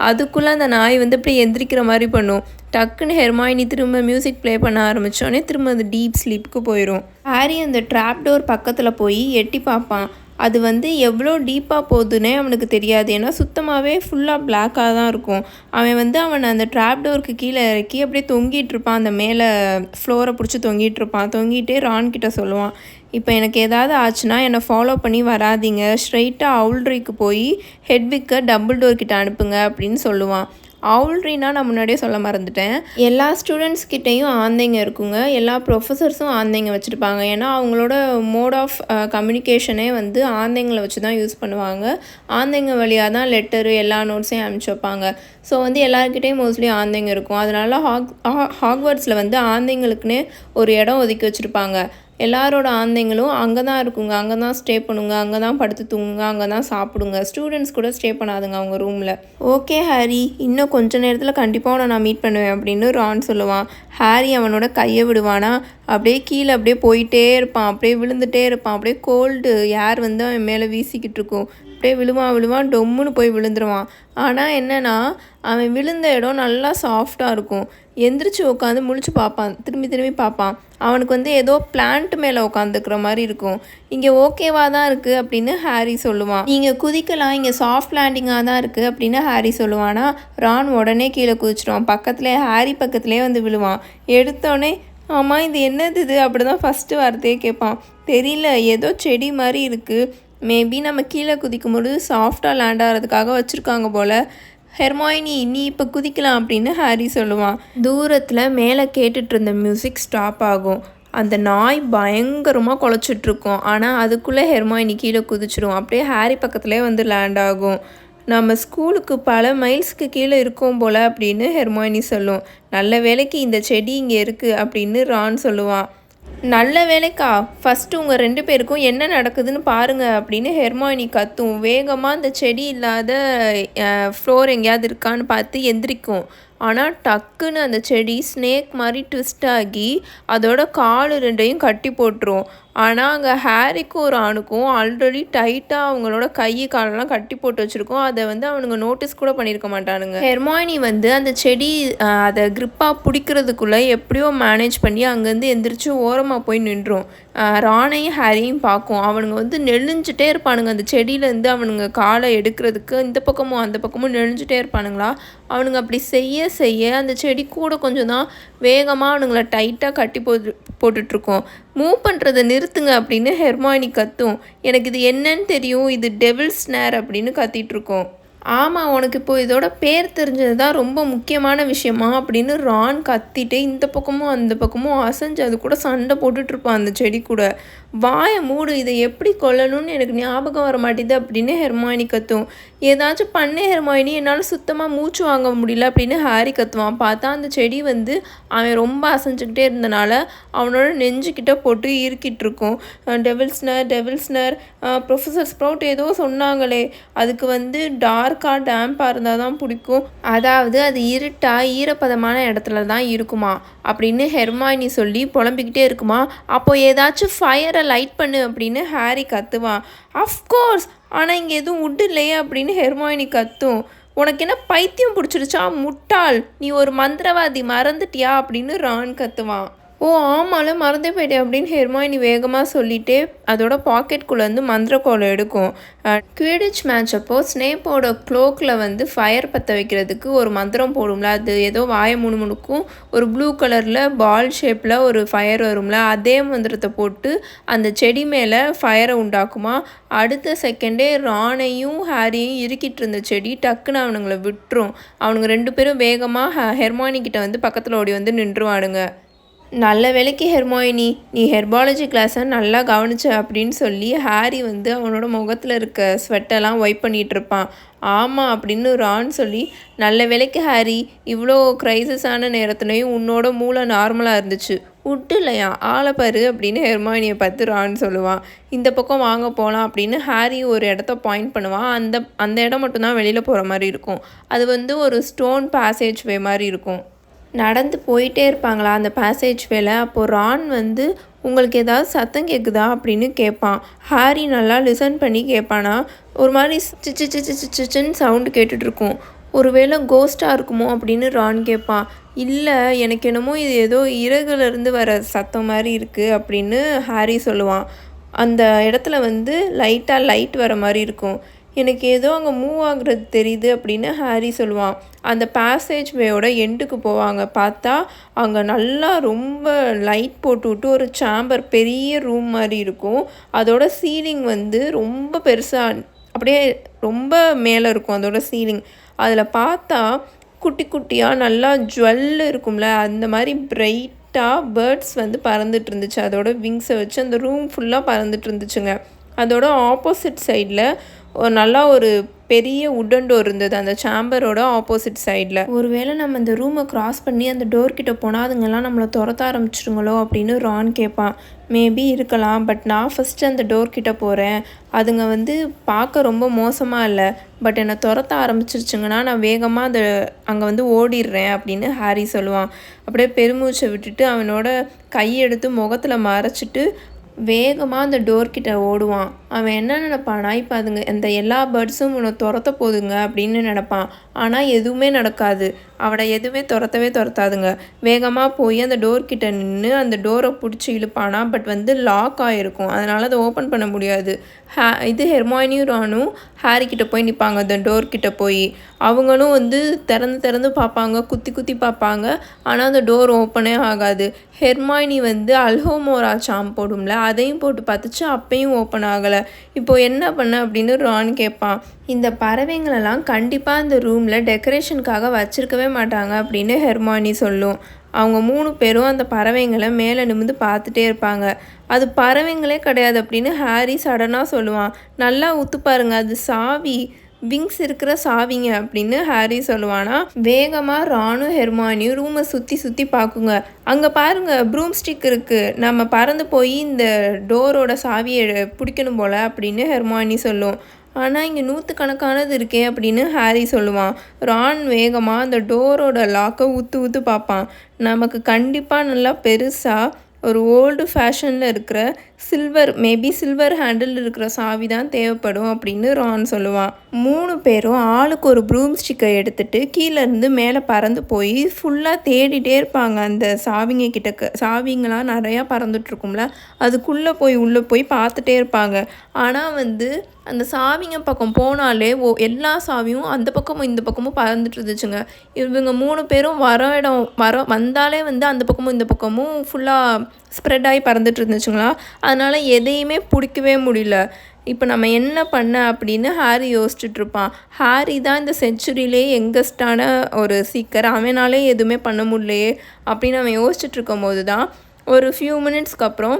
அதுக்குள்ளே அந்த நாய் வந்து அப்படியே எந்திரிக்கிற மாதிரி பண்ணும். டக்குன்னு ஹெர்மாயினி திரும்ப மியூசிக் ப்ளே பண்ண ஆரம்பித்தோடனே திரும்ப அந்த டீப் ஸ்லீப்புக்கு போயிடும். ஹாரி அந்த ட்ராப் டோர் பக்கத்தில் போய் எட்டி பார்ப்பான். அது வந்து எவ்வளோ டீப்பாக போகுதுன்னே அவனுக்கு தெரியாது. ஏன்னா சுத்தமாகவே ஃபுல்லாக பிளாக்காக தான் இருக்கும். அவனை அந்த ட்ராப் டோருக்கு கீழே இறக்கி அப்படியே தொங்கிட்டு இருப்பான். அந்த மேலே ஃப்ளோரை பிடிச்சி தொங்கிட்டு இருப்பான். தொங்கிட்டே ரான் கிட்ட சொல்லுவான், இப்போ எனக்கு ஏதாவது ஆச்சுன்னா என்னை ஃபாலோ பண்ணி வராதிங்க, ஸ்ட்ரெயிட்டாக அவுல்ட்ரிக்கு போய் ஹெட்விக்கை டபுள் டோர் கிட்ட அனுப்புங்க அப்படின்னு சொல்லுவான். அவுல்ட்ரினா நான் முன்னாடியே சொல்ல மறந்துட்டேன். எல்லா ஸ்டூடெண்ட்ஸ்கிட்டையும் ஆந்தைங்க இருக்குங்க. எல்லா ப்ரொஃபஸர்ஸும் ஆந்தைங்க வச்சுருப்பாங்க. ஏன்னா அவங்களோட மோட் ஆஃப் கம்யூனிகேஷனே வந்து ஆந்தைங்களை வச்சு தான் யூஸ் பண்ணுவாங்க. ஆந்தைங்க வழியாக தான் லெட்டரு எல்லா நோட்ஸையும் அனுப்பிச்சி வைப்பாங்க. ஸோ வந்து எல்லாருக்கிட்டையும் மோஸ்ட்லி ஆந்தைங்க இருக்கும். அதனால ஹாக்வர்ட்ஸில் வந்து ஆந்தைங்களுக்குன்னே ஒரு இடம் ஒதுக்கி வச்சுருப்பாங்க. எல்லாரோட ஆந்தைங்களும் அங்கே தான் இருக்குங்க, அங்கே தான் ஸ்டே பண்ணுங்க, அங்கே தான் படுத்து தூங்குங்க, அங்கே தான் சாப்பிடுங்க. ஸ்டூடெண்ட்ஸ் கூட ஸ்டே பண்ணாதுங்க அவங்க ரூமில். ஓகே ஹாரி, இன்னும் கொஞ்சம் நேரத்தில் கண்டிப்பாக நான் மீட் பண்ணுவேன் அப்படின்னு ரான் சொல்லுவான். ஹாரி அவனோட கையை விடுவானா, அப்படியே கீழே அப்படியே போயிட்டே இருப்பான், அப்படியே விழுந்துகிட்டே இருப்பான். அப்படியே கோல்டு ஏர் வந்து அவன் மேலே வீசிக்கிட்டு இருக்கும். அப்படியே விழுவான் டொம்முன்னு போய் விழுந்துருவான். ஆனால் என்னென்னா அவன் விழுந்த இடம் நல்லா சாஃப்டாக இருக்கும். எந்திரிச்சு உட்காந்து முழிச்சு பார்ப்பான், திரும்பி பார்ப்பான். அவனுக்கு வந்து ஏதோ பிளான்ட் மேலே உட்காந்துக்கிற மாதிரி இருக்கும். இங்கே ஓகேவாக தான் இருக்குது அப்படின்னு ஹாரி சொல்லுவான். நீங்கள் குதிக்கலாம், இங்கே சாஃப்ட் லேண்டிங்காக தான் இருக்குது அப்படின்னு ஹாரி சொல்லுவானா, ரான் உடனே கீழே குதிச்சிடுவான். ஹாரி பக்கத்துலேயே வந்து விழுவான். எடுத்தோடனே ஆமாம் இது என்னது இது அப்படி தான் ஃபஸ்ட்டு வார்த்தையே கேட்பான். தெரியல, ஏதோ செடி மாதிரி இருக்குது, மேபி நம்ம கீழே குதிக்கும்போது சாஃப்டாக லேண்ட் ஆகிறதுக்காக வச்சுருக்காங்க போல். ஹெர்மாயினி நீ இப்போ குதிக்கலாம் அப்படின்னு ஹாரி சொல்லுவான். தூரத்தில் மேலே கேட்டுட்டு இருந்த மியூசிக் ஸ்டாப் ஆகும். அந்த நாய் பயங்கரமாக குலைச்சிட்ருக்கோம். ஆனால் அதுக்குள்ளே ஹெர்மாயினி கீழே குதிச்சிடும். அப்படியே ஹாரி பக்கத்துலேயே வந்து லேண்ட் ஆகும். நம்ம ஸ்கூலுக்கு பல மைல்ஸ்க்கு கீழே இருக்கோம் போல் அப்படின்னு ஹெர்மாயினி சொல்லும். நல்ல வேளைக்கு இந்த செடி இங்கே இருக்குது அப்படின்னு ரான் சொல்லுவான். நல்ல வேலைக்கா, ஃபஸ்ட்டு உங்கள் 2 பேருக்கும் என்ன நடக்குதுன்னு பாருங்கள் அப்படின்னு ஹெர்மாயினி கத்தும். வேகமாக அந்த செடி இல்லாத ஃப்ளோர் எங்கேயாவது இருக்கான்னு பார்த்து எந்திரிக்கும். ஆனால் டக்குன்னு அந்த செடி ஸ்னேக் மாதிரி ட்விஸ்ட் ஆகி அதோட கால் 2ஐயும் கட்டி போட்டுரும். ஆனால் அங்கே ஹாரிக்கும் ஒரு ஆணுக்கும் ஆல்ரெடி டைட்டாக அவங்களோட கை காலெல்லாம் கட்டி போட்டு வச்சுருக்கோம். அதை வந்து அவனுங்க நோட்டீஸ் கூட பண்ணியிருக்க மாட்டானுங்க. ஹெர்மாயினி வந்து அந்த செடி அதை க்ரிப்பாக பிடிக்கிறதுக்குள்ளே எப்படியோ மேனேஜ் பண்ணி அங்கேருந்து எந்திரிச்சு ஓரமாக போய் நின்றும். ரானையும் ஹாரியும் பார்க்கும். அவனுங்க வந்து நெளிஞ்சிட்டே இருப்பானுங்க. அந்த செடியிலேருந்து அவனுங்க காலை எடுக்கிறதுக்கு இந்த பக்கமும் அந்த பக்கமும் நெளிஞ்சிட்டே இருப்பானுங்களா. அவனுங்க அப்படி செய்ய அந்த செடி கூட கொஞ்சம் தான் வேகமாக அவனுங்களை டைட்டாக கட்டி போட்டுட்ருக்கோம். மூவ் பண்ணுறதை நிறுத்துங்க அப்படின்னு ஹெர்மாயினி கத்தும். எனக்கு இது என்னன்னு தெரியும், இது டெவில் ஸ்னேர் அப்படின்னு கத்திகிட்ருக்கோம். ஆமாம், உனக்கு இப்போது இதோட பேர் தெரிஞ்சது தான் ரொம்ப முக்கியமான விஷயமா அப்படின்னு ரான் கத்திட்டு இந்த பக்கமும் அந்த பக்கமும் அசைஞ்சு அது கூட சண்டை போட்டுட்ருப்பான் அந்த செடி கூட. வாயை மூடு, இதை எப்படி கொல்லணும்னு எனக்கு ஞாபகம் வர மாட்டேது அப்படின்னு ஹெர்மாயினி கத்தும். ஏதாச்சும் பண்ணே ஹெர்மாயினி, என்னால் சுத்தமாக மூச்சு வாங்க முடியல அப்படின்னு ஹாரி கத்துவான். பார்த்தா அந்த செடி வந்து அவன் ரொம்ப அசைஞ்சுக்கிட்டே இருந்தனால அவனோட நெஞ்சுக்கிட்ட போட்டு இருக்கிட்டு இருக்கும். டெவில்ஸ்னர் ப்ரொஃபஸர் ஸ்ப்ரவுட் ஏதோ சொன்னாங்களே, அதுக்கு வந்து டார்க்காக டேம்பாக இருந்தால் தான் பிடிக்கும், அதாவது அது இருட்டாக ஈரப்பதமான இடத்துல தான் இருக்குமா அப்படின்னு ஹெர்மாயினி சொல்லி புலம்பிக்கிட்டே இருக்குமா. அப்போ ஏதாச்சும் ஃபயரை லைட் பண்ணு அப்படின்னு ஹாரி கத்துவான். அஃப்கோர்ஸ், ஆனால் இங்கே எதுவும் உட் இல்லையே அப்படின்னு ஹெர்மாயினி கத்தும். உனக்கு என்ன பைத்தியம் பிடிச்சிருச்சா முட்டாள், நீ ஒரு மந்திரவாதி, மறந்துட்டியா அப்படின்னு ரான் கத்துவான். ஓ ஆமால, மறந்தே போயிட்டேன் அப்படின்னு ஹெர்மாயினி வேகமாக சொல்லிகிட்டே அதோட பாக்கெட்குள்ளேருந்து மந்திரக்கோலை எடுக்கும். குவிடிச் மேட்ச் அப்போது ஸ்னேப்போட க்ளோக்கில் வந்து ஃபயர் பற்ற வைக்கிறதுக்கு ஒரு மந்திரம் போடும்ல, அது ஏதோ வாய முணுமுணுக்கும், ஒரு ப்ளூ கலரில் பால் ஷேப்பில் ஒரு ஃபயர் வரும்ல, அதே மந்திரத்தை போட்டு அந்த செடி மேலே ஃபயரை உண்டாக்குமா. அடுத்த செகண்டே ரானையும் ஹாரியும் இருக்கிட்டு இருந்த செடி டக்குன்னு அவனுங்களை விட்டுரும். அவனுங்க 2 பேரும் வேகமாக ஹெர்மாயினி கிட்ட வந்து பக்கத்தில் ஓடி வந்து நின்றுவானுங்க. நல்ல வேலைக்கு ஹெர்மாயினி, நீ ஹெர்பாலஜி கிளாஸை நல்லா கவனிச்ச அப்படின்னு சொல்லி ஹாரி வந்து அவனோட முகத்தில் இருக்க ஸ்வெட்டெல்லாம் ஒய்ப் பண்ணிகிட்ருப்பான். ஆமாம் அப்படின்னு ரான் சொல்லி, நல்ல வேலைக்கு ஹாரி, இவ்வளோ க்ரைசிஸான நேரத்துலையும் உன்னோட மூளை நார்மலாக இருந்துச்சு, உட்டு இல்லையா ஆளைப்பாரு அப்படின்னு ஹெர்மாயினியை பார்த்து ரான் சொல்லுவான். இந்த பக்கம் வாங்க போகலாம் அப்படின்னு ஹாரி ஒரு இடத்த பாயிண்ட் பண்ணுவான். அந்த இடம் மட்டும்தான் வெளியில் போகிற மாதிரி இருக்கும். அது வந்து ஒரு ஸ்டோன் பேசேஜ் வே மாதிரி இருக்கும். நடந்து போயிட்டே இருப்பாங்களா அந்த பேசேஜ் வேல. அப்போது ரான் வந்து உங்களுக்கு ஏதாவது சத்தம் கேட்குதா அப்படின்னு கேட்பான். ஹாரி நல்லா லிசன் பண்ணி கேட்பானா, ஒரு மாதிரி சிச்சு சிச்சு சிச்சுன்னு சவுண்டு கேட்டுட்ருக்கும். ஒருவேளை கோஸ்ட்டாக இருக்குமோ அப்படின்னு ரான் கேட்பான். இல்லை, எனக்கு என்னமோ இது ஏதோ இறகுலேருந்து வர சத்தம் மாதிரி இருக்குது அப்படின்னு ஹாரி சொல்லுவான். அந்த இடத்துல வந்து லைட்டாக லைட் வர மாதிரி இருக்கும். எனக்கு ஏதோ அங்கே மூவ் ஆகுறது தெரியுது அப்படின்னு ஹாரி சொல்லுவான். அந்த பேசேஜ் வேயோட எண்டுக்கு போவாங்க. பார்த்தா அங்கே நல்லா ரொம்ப லைட் போட்டு விட்டு ஒரு சேம்பர் பெரிய ரூம் மாதிரி இருக்கும். அதோட சீலிங் வந்து ரொம்ப பெருசாக அப்படியே ரொம்ப மேலே இருக்கும் அதோட சீலிங். அதில் பார்த்தா குட்டி குட்டியாக நல்லா ஜுவல் இருக்கும்ல, அந்த மாதிரி பிரைட்டாக பேர்ட்ஸ் வந்து பறந்துட்டு இருந்துச்சு. அதோட விங்ஸை வச்சு அந்த ரூம் ஃபுல்லாக பறந்துட்டு இருந்துச்சுங்க. அதோட ஆப்போசிட் சைடில் நல்லா ஒரு பெரிய உட்டன் டோர் இருந்தது அந்த சேம்பரோட ஆப்போசிட் சைடில். ஒருவேளை நம்ம இந்த ரூமை க்ராஸ் பண்ணி அந்த டோர்கிட்ட போனால் அதுங்கெல்லாம் நம்மளை துரத்த ஆரம்பிச்சிருங்களோ அப்படின்னு ரான் கேட்பான். மேபி இருக்கலாம், பட் நான் ஃபஸ்ட்டு அந்த டோர்கிட்ட போகிறேன். அதுங்க வந்து பார்க்க ரொம்ப மோசமாக இல்லை, பட் என்னை துரத்த ஆரம்பிச்சிருச்சுங்கன்னா நான் வேகமாக அங்கே வந்து ஓடிடுறேன் அப்படின்னு ஹாரி சொல்லுவான். அப்படியே பெருமூச்சை விட்டுட்டு அவனோட கையெடுத்து முகத்தில் மறைச்சிட்டு வேகமாக அந்த டோர்கிட்ட ஓடுவான். அவன் என்ன நினப்பானா, இப்போ அதுங்க அந்த எல்லா பேர்ட்ஸும் உன்னை துரத்த போதுங்க அப்படின்னு நினப்பான். ஆனால் எதுவுமே நடக்காது. அவனை எதுவுமே துரத்தாதுங்க. வேகமாக போய் அந்த டோர்கிட்ட நின்று அந்த டோரை பிடிச்சி இழுப்பானா, பட் வந்து லாக் ஆகிருக்கும். அதனால் அதை ஓப்பன் பண்ண முடியாது. இது ஹெர்மாயினியும் ரானும் ஹாரிக்கிட்ட போய் நிற்பாங்க. அந்த டோர்கிட்ட போய் அவங்களும் வந்து திறந்து பார்ப்பாங்க, குத்தி பார்ப்பாங்க. ஆனால் அந்த டோர் ஓப்பனே ஆகாது. ஹெர்மாயினி வந்து அல்ஹோமோரா சாம் போடும்ல, அதையும் போட்டு பார்த்துச்சு, அப்பையும் ஓப்பன் ஆகலை. இப்போது என்ன பண்ண அப்படின்னு ரான் கேட்பான். இந்த பறவைங்களெல்லாம் கண்டிப்பாக அந்த ரூமில் டெக்கரேஷனுக்காக வச்சுருக்கவே மாட்டாங்க அப்படின்னு ஹெர்மாயினி சொல்லும். அவங்க 3 பேரும் அந்த பறவைங்களை மேலே நிமிர்ந்து பார்த்துட்டே இருப்பாங்க. அது பறவைங்களே கிடையாது அப்படின்னு ஹாரி சடனாக சொல்லுவான். நல்லா உத்து பாருங்க, அது சாவி, விங்ஸ் இருக்கிற சாவிங்க அப்படின்னு ஹாரி சொல்லுவானா. வேகமாக ரானும் ஹெர்மானியும் ரூமை சுற்றி பார்க்குங்க. அங்கே பாருங்கள், ப்ரூம் ஸ்டிக் இருக்குது, நம்ம பறந்து போய் இந்த டோரோட சாவியை பிடிக்கணும் போல் அப்படின்னு ஹெர்மானி சொல்லும். ஆனால் இங்கே 100கணக்கானது இருக்கே அப்படின்னு ஹாரி சொல்லுவான். ரான் வேகமாக அந்த டோரோட லாக்கை ஊற்று பார்ப்பான். நமக்கு கண்டிப்பாக நல்லா பெருசாக ஒரு ஓல்டு ஃபேஷனில் இருக்கிற மேபி சில்வர் ஹேண்டில் இருக்கிற சாவி தான் தேவைப்படும் அப்படின்னு ரான் சொல்லுவான். 3 பேரும் ஆளுக்கு ஒரு ப்ரூம் ஸ்டிக்கை எடுத்துகிட்டு கீழேருந்து மேலே பறந்து போய் ஃபுல்லாக தேடிட்டே இருப்பாங்க. அந்த சாவிங்களாம் நிறையா பறந்துட்டுருக்கும்ல, அதுக்குள்ளே உள்ளே போய் பார்த்துட்டே இருப்பாங்க. ஆனால் வந்து அந்த சாவிங்க பக்கம் போனாலே எல்லா சாவியும் அந்த பக்கமும் இந்த பக்கமும் பறந்துட்டு இருந்துச்சுங்க. இவங்க 3 பேரும் வந்தாலே வந்து அந்த பக்கமும் இந்த பக்கமும் ஃபுல்லாக ஸ்ப்ரெட் ஆகி பறந்துட்டு இருந்துச்சுங்களா. அதனால் எதையுமே பிடிக்கவே முடியல. இப்போ நம்ம என்ன பண்ண அப்படின்னு ஹாரி யோசிச்சுட்ருப்பான். ஹாரி தான் இந்த செஞ்சுரியிலே யங்கஸ்டான ஒரு சீக்கர், அவனாலே எதுவுமே பண்ண முடியலையே அப்படின்னு அவன் யோசிச்சுட்ருக்கும் போது தான் ஒரு ஃபியூ மினிட்ஸ்க்கு அப்புறம்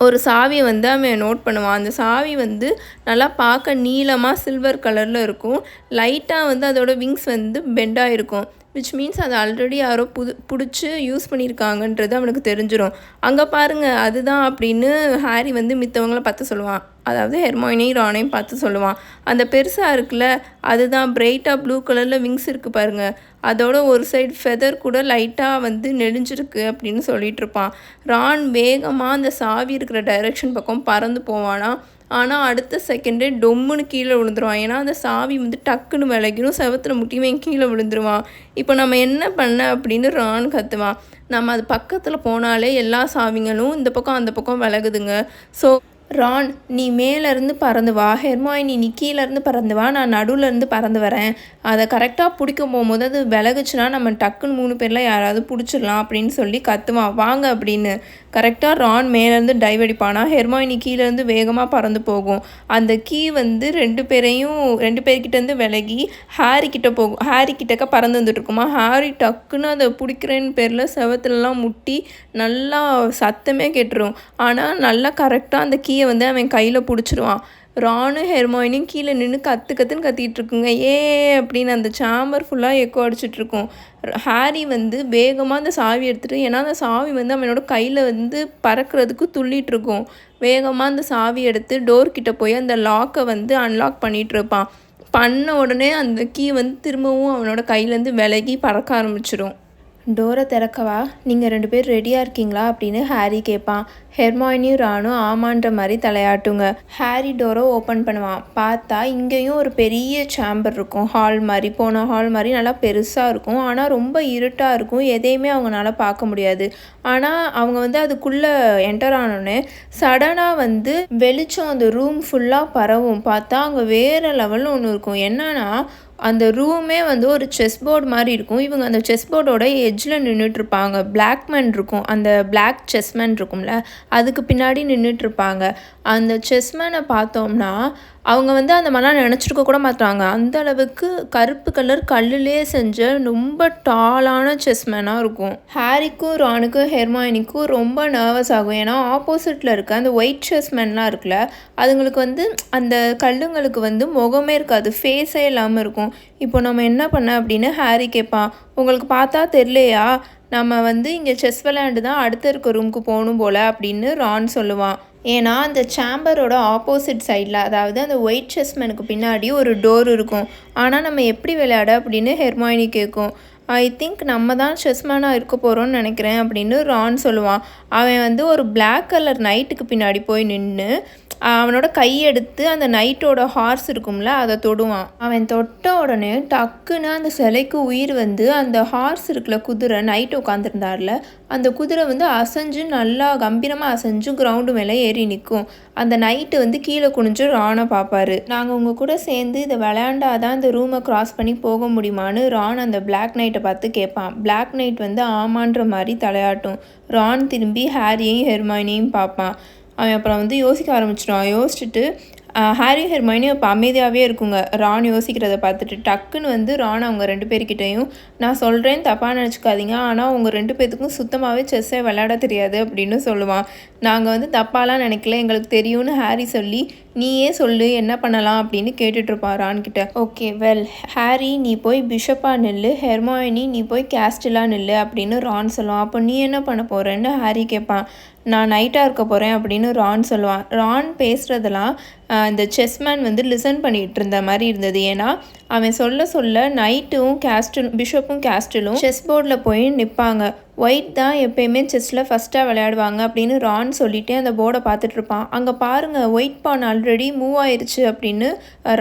ஒரு சாவியை வந்து அவன் நோட் பண்ணுவான். அந்த சாவி வந்து நல்லா பார்க்க நீளமாக சில்வர் கலரில் இருக்கும். லைட்டாக வந்து அதோட விங்ஸ் வந்து பெண்டாக இருக்கும். விச் மீன்ஸ் அதை ஆல்ரெடி யாரோ பிடிச்சி யூஸ் பண்ணியிருக்காங்கன்றது அவனுக்கு தெரிஞ்சிடும். அங்கே பாருங்கள், அதுதான் அப்படின்னு ஹாரி வந்து மித்தவங்கள பார்த்து சொல்லுவான். அதாவது ஹெர்மாயினையும் ரானையும் பார்த்து சொல்லுவான். அந்த பெருசாக இருக்குல்ல, அதுதான் பிரைட்டாக ப்ளூ கலரில் விங்ஸ் இருக்குது பாருங்கள், அதோட ஒரு சைடு ஃபெதர் கூட லைட்டாக வந்து நெளிஞ்சிருக்கு அப்படின்னு சொல்லிகிட்ருப்பான். ரான் வேகமாக அந்த சாவி இருக்கிற டைரெக்ஷன் பக்கம் பறந்து போவானா. ஆனால் அடுத்த செகண்டே டொம்முன்னு கீழே விழுந்துருவான். ஏன்னா அந்த சாவி வந்து டக்குன்னு விலகிடும், செவத்தில் முட்டியுமே கீழே விழுந்துருவான். இப்போ நம்ம என்ன பண்ண அப்படின்னு ரான் கத்துவான். நம்ம அது பக்கத்தில் போனாலே எல்லா சாவிங்களும் இந்த பக்கம் அந்த பக்கம் விலகுதுங்க. ஸோ ரான், நீ மேலேருந்து பறந்து வா, ஹெர்மாயினி நீ கீழேருந்து பறந்து வா, நான் நடுவிலேருந்து பறந்து வரேன். அதை கரெக்டாக பிடிக்க போகும்போது அது விலகுச்சுன்னா நம்ம டக்குன்னு 3 பேரில் யாராவது பிடிச்சிடலாம் அப்படின்னு சொல்லி கத்துவான். வாங்க அப்படின்னு. கரெக்டாக ரான் மேலேருந்து டைவ் அடிப்பானா, ஹெர்மாயினி கீழேருந்து வேகமாக பறந்து போகும். அந்த கீ வந்து 2 பேர்கிட்டேருந்து விலகி ஹாரி கிட்டக்க பறந்து வந்துட்டுருக்குமா. ஹாரி டக்குன்னு அதை பிடிக்கிறேன்னு பேரில் செவத்துலலாம் முட்டி நல்லா சத்தமே கேட்டுரும். ஆனால் நல்லா கரெக்டாக அந்த கீயை வந்து அவன் கையில் பிடிச்சிருவான். ரானும் ஹெர்மாயினியும் கீழே நின்று கத்துன்னு கத்திட்டு இருக்குங்க. அப்படின்னு அந்த சாம்பர் ஃபுல்லாக எக்கோ அடிச்சிட்ருக்கும். ஹாரி வந்து வேகமாக அந்த சாவி எடுத்துகிட்டு, ஏன்னா அந்த சாவி வந்து அவனோட கையில் வந்து பறக்கிறதுக்கு துள்ளிகிட்ருக்கும். வேகமாக அந்த சாவி எடுத்து டோர்கிட்ட போய் அந்த லாக்கை வந்து அன்லாக் பண்ணிகிட்டு இருப்பான். பண்ண உடனே அந்த கீ வந்து திரும்பவும் அவனோட கையிலேருந்து விலகி பறக்க ஆரம்பிச்சிடும். டோரை திறக்கவா, நீங்கள் 2 பேர் ரெடியாக இருக்கீங்களா அப்படின்னு ஹாரி கேட்பான். ஹெர்மாயினியும் ரானும் ஆமான்ற மாதிரி தலையாட்டுங்க. ஹாரி டோரை ஓப்பன் பண்ணுவான். பார்த்தா இங்கேயும் ஒரு பெரிய சேம்பர் இருக்கும், ஹால் மாதிரி. போன ஹால் மாதிரி நல்லா பெருசாக இருக்கும். ஆனால் ரொம்ப இருட்டாக இருக்கும், எதையுமே அவங்களால பார்க்க முடியாது. ஆனால் அவங்க வந்து அதுக்குள்ளே என்டர் ஆனோடனே சடனாக வந்து வெளிச்சம் அந்த ரூம் ஃபுல்லாக பரவும். பார்த்தா அங்கே வேறு லெவலில் ஒன்று இருக்கும். என்னன்னா அந்த ரூமே வந்து ஒரு செஸ் போர்டு மாதிரி இருக்கும். இவங்க அந்த செஸ் போர்டோட எட்ஜில் நின்றுட்டுருப்பாங்க. பிளாக்மேன் இருக்கும், அந்த பிளாக் செஸ்மேன் இருக்கும்ல, அதுக்கு பின்னாடி நின்றுட்டுருப்பாங்க. அந்த செஸ்மேனை பார்த்தோம்னா அவங்க வந்து அந்த மாதிரிலாம் நினச்சிருக்க கூட மாட்டாங்க. அந்த அளவுக்கு கருப்பு கலர் கல்லுலேயே செஞ்ச ரொம்ப டாலான செஸ்மேனாக இருக்கும். ஹாரிக்கும் ரானுக்கும் ஹெர்மாயினிக்கும் ரொம்ப நர்வஸ் ஆகும். ஏன்னா ஆப்போசிட்டில் இருக்க அந்த ஒயிட் செஸ்மேன்லாம் இருக்குல்ல, அதுங்களுக்கு வந்து அந்த கல்லுங்களுக்கு வந்து முகமே இருக்காது, ஃபேஸே இல்லாமல் இருக்கும். இப்போ நம்ம என்ன பண்ண அப்படின்னு ஹாரி கேட்பான். உங்களுக்கு பார்த்தா தெரியலையா, நம்ம வந்து இங்கே செஸ் விளையாண்டு தான் அடுத்த இருக்க ரூமுக்கு போகணும் போல் அப்படின்னு ரான் சொல்லுவான். ஏன்னா அந்த சேம்பரோட ஆப்போசிட் சைடில், அதாவது அந்த ஒயிட் செஸ்மேனுக்கு பின்னாடி ஒரு டோர் இருக்கும். ஆனால் நம்ம எப்படி விளையாட அப்படின்னு ஹெர்மாயினி கேட்கும். ஐ திங்க் நம்ம தான் செஸ்மேனாக இருக்க போகிறோன்னு நினைக்கிறேன் அப்படின்னு ரான் சொல்லுவான். அவன் வந்து ஒரு பிளாக் கலர் நைட்டுக்கு பின்னாடி போய் நின்று அவனோட கையெடுத்து அந்த நைட்டோட ஹார்ஸ் இருக்கும்ல, அதை தொடுவான். அவன் தொட்ட உடனே டக்குன்னு அந்த சிலைக்கு உயிர் வந்து அந்த ஹார்ஸ் இருக்குல்ல, குதிரை, நைட்டு உட்காந்துருந்தார்ல, அந்த குதிரை வந்து அசைஞ்சு நல்லா கம்பீரமாக அசைஞ்சு கிரவுண்டு மேலே ஏறி நிற்கும். அந்த நைட்டு வந்து கீழே குனிஞ்சு ரானை பார்ப்பாரு. நாங்கள் உங்கள் கூட சேர்ந்து இதை விளையாண்டாதான் இந்த ரூமை கிராஸ் பண்ணி போக முடியுமான்னு ரான் அந்த பிளாக் நைட்டை பார்த்து கேட்பான். பிளாக் நைட் வந்து ஆமான்ற மாதிரி தலையாட்டும். ரான் திரும்பி ஹாரியையும் ஹெர்மாயினியும் பார்ப்பான். அவன் அப்புறம் வந்து யோசிக்க ஆரம்பிச்சிடுவான். யோசிச்சுட்டு ஹாரி ஹெர்மாயினி இப்போ அமைதியாகவே இருக்குங்க. ரான் யோசிக்கிறத பார்த்துட்டு டக்குன்னு வந்து ரான் அவங்க 2 பேர்கிட்டையும், நான் சொல்கிறேன் தப்பாக நினச்சிக்காதீங்க, ஆனால் உங்கள் 2 பேர்த்துக்கும் சுத்தமாகவே செஸ்ஸை விளையாட தெரியாது அப்படின்னு சொல்லுவான். நாங்கள் வந்து தப்பாலாம் நினைக்கல, எங்களுக்கு தெரியும்னு ஹாரி சொல்லி, நீயே சொல்லு என்ன பண்ணலாம் அப்படின்னு கேட்டுட்ருப்பான் ரான்கிட்ட. ஓகே வெல் ஹாரி, நீ போய் பிஷப்பாக நில்லு, ஹெர்மாயினி நீ போய் கேஸ்டிலாக நில்லு அப்படின்னு ரான் சொல்லுவான். அப்போ நீ என்ன பண்ண போகிறேன்னு ஹாரி கேட்பான். நான் நைட்டாக இருக்க போகிறேன் அப்படின்னு ரான் சொல்லுவான். ரான் பேசுகிறதெல்லாம் இந்த செஸ்மேன் வந்து லிசன் பண்ணிகிட்டு இருந்த மாதிரி இருந்தது. ஏன்னா அவன் சொல்ல நைட்டும் பிஷப்பும் கேஸ்டிலும் செஸ் போர்டில் போய் நிற்பாங்க. ஒயிட் தான் எப்பயுமே செஸ்ஸில் ஃபஸ்ட்டாக விளையாடுவாங்க அப்படின்னு ரான் சொல்லிவிட்டு அந்த போர்டை பார்த்துட்ருப்பான். அங்கே பாருங்கள், ஒயிட் பான் ஆல்ரெடி மூவ் ஆயிடுச்சு அப்படின்னு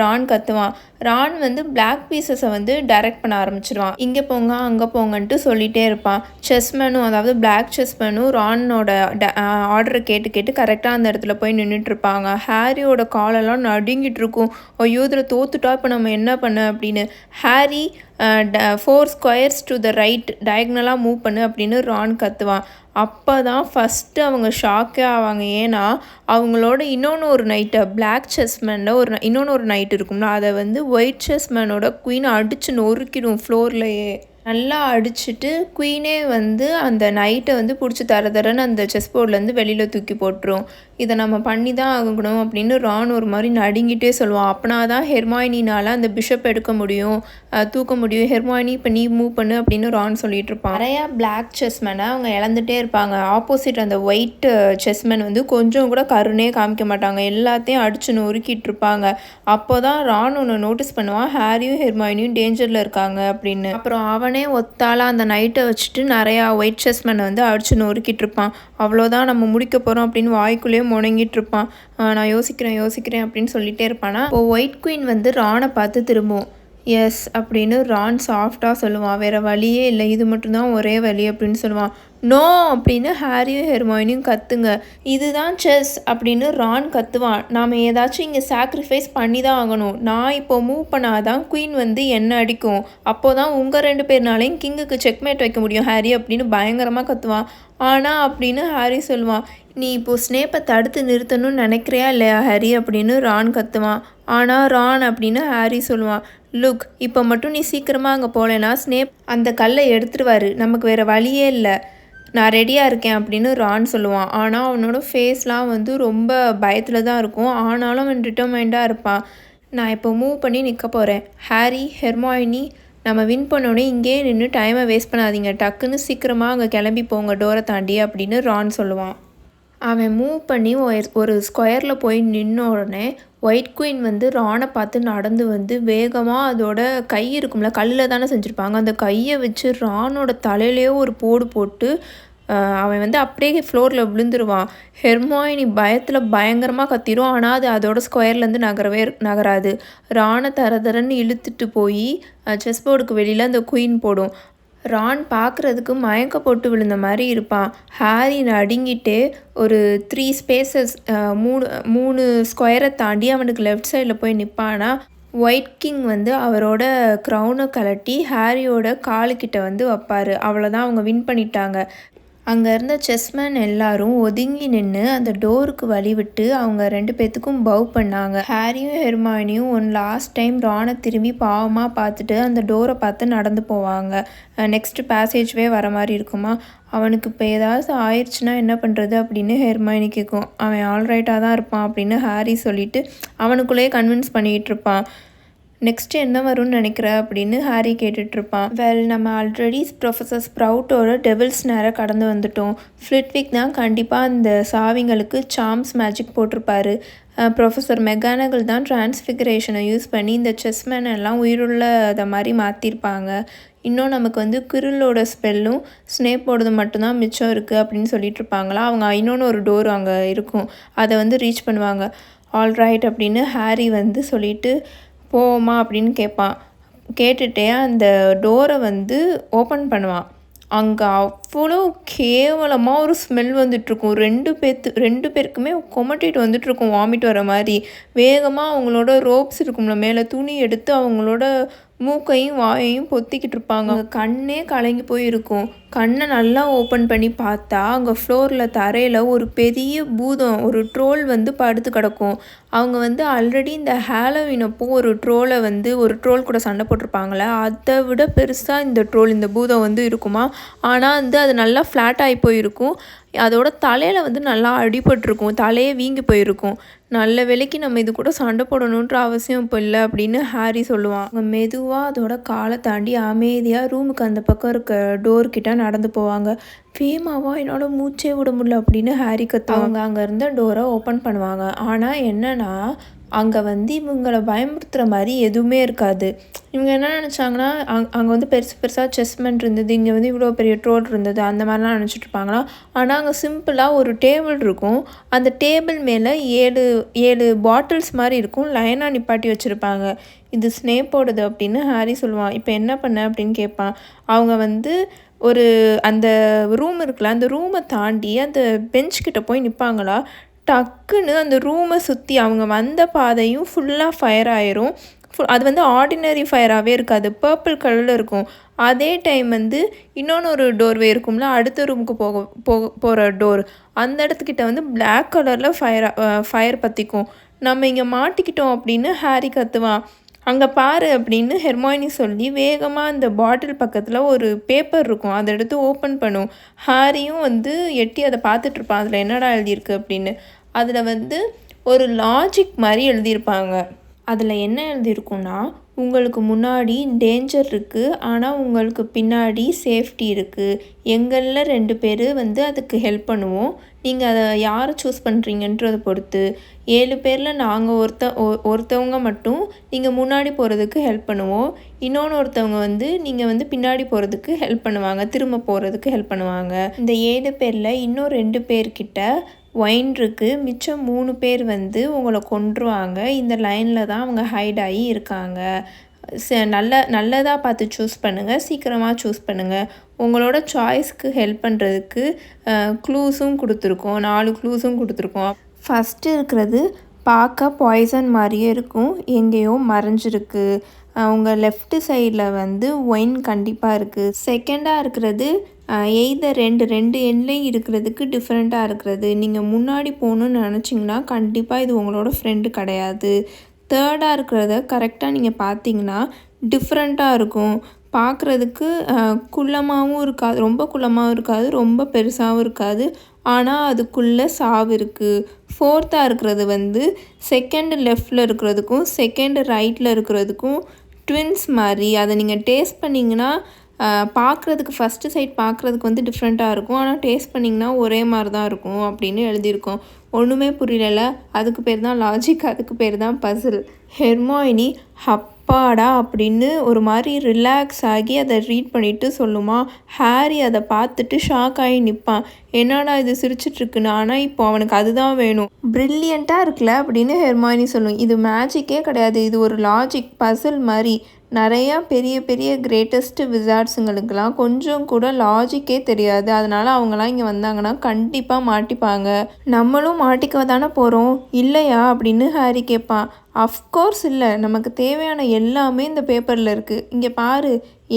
ரான் கத்துவான். ரான் வந்து பிளாக் பீசஸை வந்து டைரக்ட் பண்ண ஆரம்பிச்சிடுவான். இங்கே போங்க அங்கே போங்கன்ட்டு சொல்லிகிட்டே இருப்பான். செஸ்மேனும், அதாவது பிளாக் செஸ்மேனும் ரானோட ஆர்டரை கேட்டு கரெக்டாக அந்த இடத்துல போய் நின்றுட்டுருப்பாங்க. ஹாரியோட காலெல்லாம் நடுங்கிட்டு இருக்கும். ஐயோ இதில் தோத்துட்டா இப்போ நம்ம என்ன பண்ண அப்படின்னு. Harry 4 squares to the right டயக்னலாக மூவ் பண்ணு அப்படின்னு ரான் கத்துவான். அப்போ தான் ஃபஸ்ட்டு அவங்க ஷாக்கே ஆவாங்க. ஏன்னா அவங்களோட இன்னொன்று ஒரு நைட்டை, பிளாக் செஸ்மேனில் இன்னொன்று ஒரு நைட் இருக்கும்ல, அதை வந்து ஒயிட் செஸ்மேனோட குயின் அடித்து நொறுக்கிடும் ஃப்ளோர்லையே. நல்லா அடிச்சுட்டு குயினே வந்து அந்த நைட்டை வந்து பிடிச்சி தரன்னு அந்த செஸ் போர்ட்லேருந்து வெளியில் தூக்கி போட்டுரும். இதை நம்ம பண்ணி தான் ஆகணும் அப்படின்னு ரான் ஒரு மாதிரி நடுங்கிட்டே சொல்லுவான். அப்பனா தான் ஹெர்மாயினினால் அந்த பிஷப் எடுக்க முடியும், தூக்க முடியும். ஹெர்மாயினி இப்போ நீ மூவ் பண்ணு அப்படின்னு ரான் சொல்லிட்டு இருப்பான். நிறையா பிளாக் செஸ்மேனை அவங்க இழந்துகிட்டே இருப்பாங்க. ஆப்போசிட் அந்த ஒயிட் செஸ்மேன் வந்து கொஞ்சம் கூட கருணே காமிக்க மாட்டாங்க, எல்லாத்தையும் அடிச்சு நொறுக்கிட்டு இருப்பாங்க. அப்போ தான் ரான் ஒன்று நோட்டீஸ் பண்ணுவான், ஹாரியும் ஹெர்மாயினியும் டேஞ்சரில் இருக்காங்க அப்படின்னு. அப்புறம் அவனே ஒத்தால அந்த நைட்டை வச்சுட்டு நிறையா ஒயிட் செஸ்மேனை வந்து அடிச்சு நொறுக்கிட்டு இருப்பான். அவ்வளோதான் நம்ம முடிக்க போகிறோம் அப்படின்னு வாய்க்குள்ளேயே முணங்கிட்டு இருப்பான். நான் யோசிக்கிறேன் அப்படின்னு சொல்லிகிட்டே இருப்பானா. இப்போ ஒயிட் குயின் வந்து ரானை பார்த்து திரும்பும். எஸ் அப்படின்னு ரான் சாஃப்டாக சொல்லுவான். வேறு வழியே இல்லை, இது மட்டும்தான் ஒரே வழி அப்படின்னு சொல்லுவான். நோ அப்படின்னு ஹாரியும் ஹெர்மாயினியும் கத்துங்க. இதுதான் செஸ் அப்படின்னு ரான் கத்துவான். நாம் ஏதாச்சும் இங்கே சாக்ரிஃபைஸ் பண்ணி தான் ஆகணும். நான் இப்போ மூவ் பண்ணாதான் குயின் வந்து என்ன அடிக்கும், அப்போ தான் உங்கள் 2 பேர்னாலையும் கிங்குக்கு செக்மேட் வைக்க முடியும் ஹாரி அப்படின்னு பயங்கரமாக கத்துவான். ஆனால் அப்படின்னு ஹாரி சொல்லுவான். நீ இப்போது ஸ்னேப்பை தடுத்து நிறுத்தணும்னு நினைக்கிறியா இல்லையா ஹாரி அப்படின்னு ரான் கத்துவான். ஆனால் ரான் அப்படின்னு ஹாரி சொல்லுவான். லுக், இப்போ மட்டும் நீ சீக்கிரமாக அங்கே போகலன்னா ஸ்னேப் அந்த கல்லை எடுத்துருவார், நமக்கு வேறு வழியே இல்லை, நான் ரெடியாக இருக்கேன் அப்படின்னு ரான் சொல்லுவான். ஆனால் அவனோட ஃபேஸ்லாம் வந்து ரொம்ப பயத்தில் தான் இருக்கும். ஆனாலும் அவன் டிட்டர்மைண்டாக இருப்பான். நான் இப்போ மூவ் பண்ணி நிற்க போகிறேன். ஹாரி, ஹெர்மாயினி, நம்ம வின் பண்ணோடனே இங்கேயே நின்று டைமை வேஸ்ட் பண்ணாதீங்க, டக்குன்னு சீக்கிரமாக அங்கே கிளம்பி போங்க டோரை தாண்டி அப்படின்னு ரான் சொல்லுவான். அவன் மூவ் பண்ணி ஒரு ஸ்கொயரில் போய் நின்ன உடனே ஒயிட் குயின் வந்து ரானை பார்த்து நடந்து வந்து வேகமாக அதோட கை இருக்கும்ல, கல்லில் தானே செஞ்சுருப்பாங்க, அந்த கையை வச்சு ரானோட தலையிலேயே ஒரு போடு போட்டு அவன் வந்து அப்படியே ஃப்ளோரில் விழுந்துருவான். ஹெர்மாயினி பயத்தில் பயங்கரமாக கத்திரும். ஆனால் அது அதோட ஸ்கொயர்லேருந்து நகராது. ரானை தரன்னு இழுத்துட்டு போய் செஸ் போர்டுக்கு வெளியில் அந்த குயின் போடும். ரான் பார்க்குறதுக்கு மயக்க போட்டு விழுந்த மாதிரி இருப்பான். ஹாரி நடுங்கிட்டே ஒரு 3 ஸ்பேசஸ் 3 ஸ்கொயரை தாண்டி அவனுக்கு லெஃப்ட் சைடில் போய் நிற்பானா, ஒயிட் கிங் வந்து அவரோட க்ரௌனை கலட்டி ஹாரியோட காலுக்கிட்ட வந்து வைப்பார். அவ்வளோதான், அவங்க வின் பண்ணிட்டாங்க. அங்கே இருந்த செஸ்மேன் எல்லாரும் ஒதுங்கி நின்று அந்த டோருக்கு வழிவிட்டு அவங்க 2 பேர்த்துக்கும் பவ் பண்ணாங்க. ஹாரியும் ஹெர்மாயினியும் லாஸ்ட் டைம் ரானை திரும்பி பாவமாக பார்த்துட்டு அந்த டோரை பார்த்து நடந்து போவாங்க. நெக்ஸ்ட்டு பேசேஜ்வே வர மாதிரி இருக்குமா. அவனுக்கு இப்போ ஏதாவது ஆயிடுச்சுன்னா என்ன பண்ணுறது அப்படின்னு ஹெர்மாயினி கேட்கும். அவன் ஆல்ரைட்டாக தான் இருப்பான் அப்படின்னு ஹாரி சொல்லிவிட்டு அவனுக்குள்ளேயே கன்வின்ஸ் பண்ணிகிட்டு இருப்பான். நெக்ஸ்ட்டு என்ன வரும்னு நினைக்கிற அப்படின்னு ஹாரி கேட்டுட்ருப்பான். நம்ம ஆல்ரெடி ப்ரொஃபஸர் ஸ்ப்ரவுட்டோட டெவில்ஸ் நேரம் கடந்து வந்துட்டோம். ஃப்ளிட்விக் தான் கண்டிப்பாக அந்த சாவிங்களுக்கு சார்ம்ஸ் மேஜிக் போட்டிருப்பாரு. ப்ரொஃபஸர் மெக்கானகல் தான் டிரான்ஸ்ஃபிகரேஷனை யூஸ் பண்ணி இந்த செஸ்மேன் எல்லாம் உயிருள்ள அதை மாதிரி மாற்றிருப்பாங்க. இன்னும் நமக்கு வந்து குரில்லோட ஸ்பெல்லும் ஸ்னேப்போடது மட்டும்தான் மிச்சம் இருக்குது அப்படின்னு சொல்லிட்டு இருப்பாங்களா. அவங்க இன்னொன்று ஒரு டோர் அங்கே இருக்கும், அதை வந்து ரீச் பண்ணுவாங்க. ஆல்ரைட் அப்படின்னு ஹாரி வந்து சொல்லிவிட்டு போவோமா அப்படின்னு கேட்பான். கேட்டுகிட்டே அந்த டோரை வந்து ஓப்பன் பண்ணுவான். அங்கே அவ்வளோ கேவலமாக ஒரு ஸ்மெல் வந்துட்டுருக்கும். 2 பேருக்குமே கொமட்டிட்டு வந்துட்டுருக்கும், வாமிட் வர மாதிரி. வேகமாக அவங்களோட ரோப்ஸ் இருக்கும்ல, மேலே துணி எடுத்து அவங்களோட மூக்கையும் வாயையும் பொத்திக்கிட்டு இருப்பாங்க. கண்ணே கலங்கி போய் இருக்கும். கண்ணை நல்லா ஓப்பன் பண்ணி பார்த்தா அங்கே ஃப்ளோரில் தரையில் ஒரு பெரிய பூதம், ஒரு ட்ரோல் வந்து படுத்து கிடக்கும். அவங்க வந்து ஆல்ரெடி இந்த ஹாலோவீன் அப்போ ஒரு ட்ரோல் கூட சண்டை போட்டிருப்பாங்களே, அதை விட பெருசாக இந்த பூதம் வந்து இருக்குமா. ஆனால் வந்து அது நல்லா ஃப்ளாட் ஆகி போயிருக்கும். அதோட தலையில் வந்து நல்லா அடிபட்டிருக்கும், தலையே வீங்கி போயிருக்கும். நல்ல வேலைக்கு நம்ம இது கூட சண்டை போடணுன்ற அவசியம் இப்போ இல்லை அப்படின்னு ஹாரி சொல்லுவான். அவங்க மெதுவாக அதோட காலை தாண்டி அமைதியாக ரூமுக்கு அந்த பக்கம் இருக்க டோர்கிட்ட நடந்து போவாங்க. வேமாவா என்னால் மூச்சே விட முடியல அப்படின்னு ஹாரி கத்துவாங்க. அங்கே இருந்த டோரை ஓப்பன் பண்ணுவாங்க. ஆனால் என்னென்னா அங்கே வந்து இவங்களை பயமுறுத்துகிற மாதிரி எதுவுமே இருக்காது. இவங்க என்ன நினச்சாங்கன்னா, அங்கே வந்து பெருசாக செஸ்மெண்ட் இருந்தது, இங்கே வந்து இவ்வளோ பெரிய ட்ரோல் இருந்தது, அந்த மாதிரிலாம் நினச்சிட்ருப்பாங்களா. ஆனால் அங்கே சிம்பிளாக ஒரு டேபிள் இருக்கும். அந்த டேபிள் மேலே 7 பாட்டில்ஸ் மாதிரி இருக்கும், லைனாக நிப்பாட்டி வச்சுருப்பாங்க. இது ஸ்னேப்போடது அப்படின்னு ஹாரி சொல்லுவான். இப்போ என்ன பண்ண அப்படின்னு கேட்பான். அவங்க வந்து அந்த ரூம் இருக்குல்ல, அந்த ரூமை தாண்டி அந்த பெஞ்ச் கிட்ட போய் நிற்பாங்களா. டக்குன்னு அந்த ரூமை சுற்றி அவங்க வந்த பாதையும் ஃபுல்லாக ஃபயர் ஆயிரும். அது வந்து ஆர்டினரி ஃபயராகவே இருக்காது, பர்பிள் கலரில் இருக்கும். அதே டைம் வந்து இன்னொன்று ஒரு டோர்வே இருக்கும்ல, அடுத்த ரூமுக்கு போகிற டோர், அந்த இடத்துக்கிட்ட வந்து பிளாக் கலரில் ஃபயர் பற்றிக்கும். நம்ம இங்கே மாட்டிக்கிட்டோம் அப்படின்னு ஹாரி கத்துவான். அங்கே பாரு அப்படின்னு ஹெர்மாயினி சொல்லி வேகமாக அந்த பாட்டில் பக்கத்தில் ஒரு பேப்பர் இருக்கும், அதை எடுத்து ஓப்பன் பண்ணும். ஹாரியும் வந்து எட்டி அதை பார்த்துட்ருப்பான், அதில் என்னடா எழுதியிருக்கு அப்படின்னு. அதில் வந்து ஒரு லாஜிக் மாதிரி எழுதியிருப்பாங்க. அதில் என்ன எழுதியிருக்குன்னா, உங்களுக்கு முன்னாடி டேஞ்சர் இருக்குது, ஆனால் உங்களுக்கு பின்னாடி சேஃப்டி இருக்குது. எங்களில் 2 பேர் வந்து அதுக்கு ஹெல்ப் பண்ணுவோம். நீங்கள் அதை யாரை சூஸ் பண்ணுறீங்கன்றதை பொறுத்து. 7 பேரில் நாங்கள் ஒருத்தவங்க மட்டும் நீங்கள் முன்னாடி போகிறதுக்கு ஹெல்ப் பண்ணுவோம். ஒருத்தவங்க வந்து நீங்கள் வந்து பின்னாடி போகிறதுக்கு ஹெல்ப் பண்ணுவாங்க, திரும்ப போகிறதுக்கு ஹெல்ப் பண்ணுவாங்க. இந்த 7 பேரில் இன்னும் 2 பேர்கிட்ட ஒயின் இருக்குது, மிச்சம் 3 பேர் வந்து உங்களை கொன்றுவாங்க. இந்த லைனில் தான் அவங்க ஹைட் ஆகி இருக்காங்க. நல்லதாக பார்த்து சூஸ் பண்ணுங்கள், சீக்கிரமாக சூஸ் பண்ணுங்கள். உங்களோட சாய்ஸ்க்கு ஹெல்ப் பண்ணுறதுக்கு க்ளூஸும் கொடுத்துருக்கோம், 4 க்ளூஸும் கொடுத்துருக்கோம். ஃபஸ்ட்டு இருக்கிறது பார்க்க பாய்சன் மாதிரியே இருக்கும், எங்கேயோ மறைஞ்சிருக்கு. உங்கள் லெஃப்ட் சைடில் வந்து ஒயின் கண்டிப்பாக இருக்குது. செகண்டாக இருக்கிறது எய்தர் ரெண்டு எண்ட்லேயும் இருக்கிறதுக்கு டிஃப்ரெண்ட்டாக இருக்கிறது. நீங்கள் முன்னாடி போகணுன்னு நினச்சிங்கன்னா கண்டிப்பாக இது உங்களோட ஃப்ரெண்டு கிடையாது. தேர்டாக இருக்கிறத கரெக்டாக நீங்கள் பார்த்தீங்கன்னா டிஃப்ரெண்ட்டாக இருக்கும். பார்க்குறதுக்கு குள்ளமாகவும் இருக்காது, ரொம்ப குள்ளமாகவும் இருக்காது, ரொம்ப பெருசாகவும் இருக்காது. ஆனால் அதுக்குள்ளே சாவு இருக்குது. ஃபோர்த்தாக இருக்கிறது வந்து செகண்டு லெஃப்டில் இருக்கிறதுக்கும் செகண்டு ரைட்டில் இருக்கிறதுக்கும் ட்வின்ஸ் மாதிரி. அதை நீங்கள் டேஸ்ட் பண்ணிங்கன்னா பார்க்குறதுக்கு ஃபஸ்ட்டு சைட் பார்க்குறதுக்கு வந்து டிஃப்ரெண்ட்டாக இருக்கும், ஆனால் டேஸ்ட் பண்ணிங்கன்னா ஒரே மாதிரி தான் இருக்கும் அப்படின்னு எழுதியிருக்கோம். ஒன்றுமே புரியல. அதுக்கு பேர் தான் லாஜிக், அதுக்கு பேர் தான் பசில். ஹெர்மாயினி அப்பாடா அப்படின்னு ஒரு மாதிரி ரிலாக்ஸ் ஆகி அதை ரீட் பண்ணிவிட்டு சொல்லுமா. ஹாரி அதை பார்த்துட்டு ஷாக் ஆகி நிற்பான். என்னடா இது சிரிச்சிட்ருக்குன்னு, ஆனால் இப்போ அவனுக்கு அதுதான் வேணும். ப்ரில்லியண்ட்டாக இருக்குல்ல அப்படின்னு ஹெர்மாயினி சொல்லும். இது மேஜிக்கே கிடையாது, இது ஒரு லாஜிக் பசில் மாதிரி. நிறையா பெரிய பெரிய கிரேட்டஸ்ட் விசார்ட்ஸுங்களுக்கெல்லாம் கொஞ்சம் கூட லாஜிக்கே தெரியாது. அதனால் அவங்களாம் இங்கே வந்தாங்கன்னா கண்டிப்பாக மாட்டிப்பாங்க. நம்மளும் மாட்டிக்க தானே போகிறோம் இல்லையா அப்படின்னு ஹாரி கேட்பான். அஃப்கோர்ஸ் இல்லை, நமக்கு தேவையான எல்லாமே இந்த பேப்பரில் இருக்குது. இங்கே பாரு,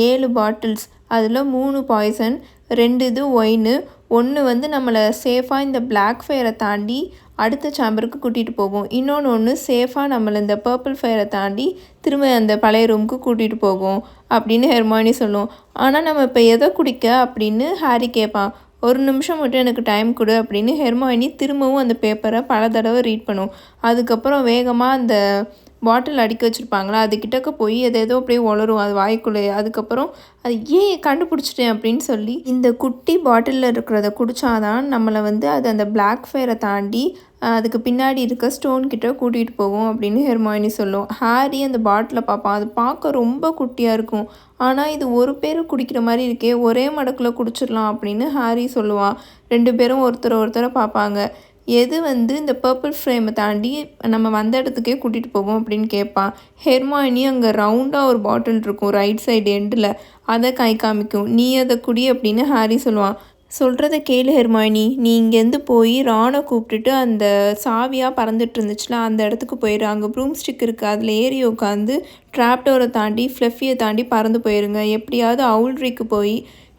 7 பாட்டில்ஸ், அதில் 3 பாய்சன், 2 இது ஒயின், 1 வந்து நம்மளை சேஃபாக இந்த பிளாக் ஃபயரை தாண்டி அடுத்த சாம்பருக்கு கூட்டிகிட்டு போகும். இன்னொன்று சேஃபாக நம்மளை இந்த பர்பிள் ஃபயரை தாண்டி திரும்ப அந்த பழைய ரூமுக்கு கூட்டிகிட்டு போகும் அப்படின்னு ஹெர்மாயினி சொல்லும். ஆனால் நம்ம இப்போ எதை குடிக்க அப்படின்னு ஹாரி கேட்பான். 1 நிமிஷம் மட்டும் எனக்கு டைம் கொடு அப்படின்னு ஹெர்மாயினி திரும்பவும் அந்த பேப்பரை பல தடவை ரீட் பண்ணும். அதுக்கப்புறம் வேகமாக அந்த பாட்டில் அடுக்கி வச்சுருப்பாங்களா அதுக்கிட்டக்க போய் எதேதோ அப்படியே உளரும் அது வாய்க்குள்ளே. அதுக்கப்புறம் அது கண்டுபிடிச்சிட்டேன் அப்படின்னு சொல்லி இந்த குட்டி பாட்டிலில் இருக்கிறத குடித்தாதான் நம்மளை வந்து அது அந்த பிளாக் ஃபயரை தாண்டி அதுக்கு பின்னாடி இருக்க ஸ்டோன் கிட்ட கூட்டிகிட்டு போகும் அப்படின்னு ஹெர்மாயினி சொல்லும். ஹாரி அந்த பாட்டிலை பார்ப்பான். அது பார்க்க ரொம்ப குட்டியாக இருக்கும். ஆனால் இது ஒரு பேர் குடிக்கிற மாதிரி இருக்கே, ஒரே மடக்கில் குடிச்சிடலாம் அப்படின்னு ஹாரி சொல்லுவான். 2 பேரும் ஒருத்தரை பார்ப்பாங்க. எது வந்து இந்த பர்பிள் ஃப்ரேமை தாண்டி நம்ம வந்த இடத்துக்கே கூட்டிகிட்டு போகும் அப்படின்னு கேட்பான். ஹெர்மாயினி அங்கே ரவுண்டாக ஒரு பாட்டில் இருக்கும் ரைட் சைடு எண்டில், அதை கை காமிக்கும். நீ அதை குடி அப்படின்னு ஹாரி சொல்லுவான். சொல்கிறத கேளு ஹெர்மாயினி, நீ இங்கேருந்து போய் ராணை கூப்பிட்டுட்டு அந்த சாவியாக பறந்துட்டு இருந்துச்சுல அந்த இடத்துக்கு போயிடு. அங்கே ப்ரூம் ஸ்டிக் இருக்குது, அதில் ஏறி உட்காந்து ட்ராப்டோரை தாண்டி ஃப்ளஃபியை தாண்டி பறந்து போயிருங்க. எப்படியாவது அவுல்ட்ரிக்கு போய்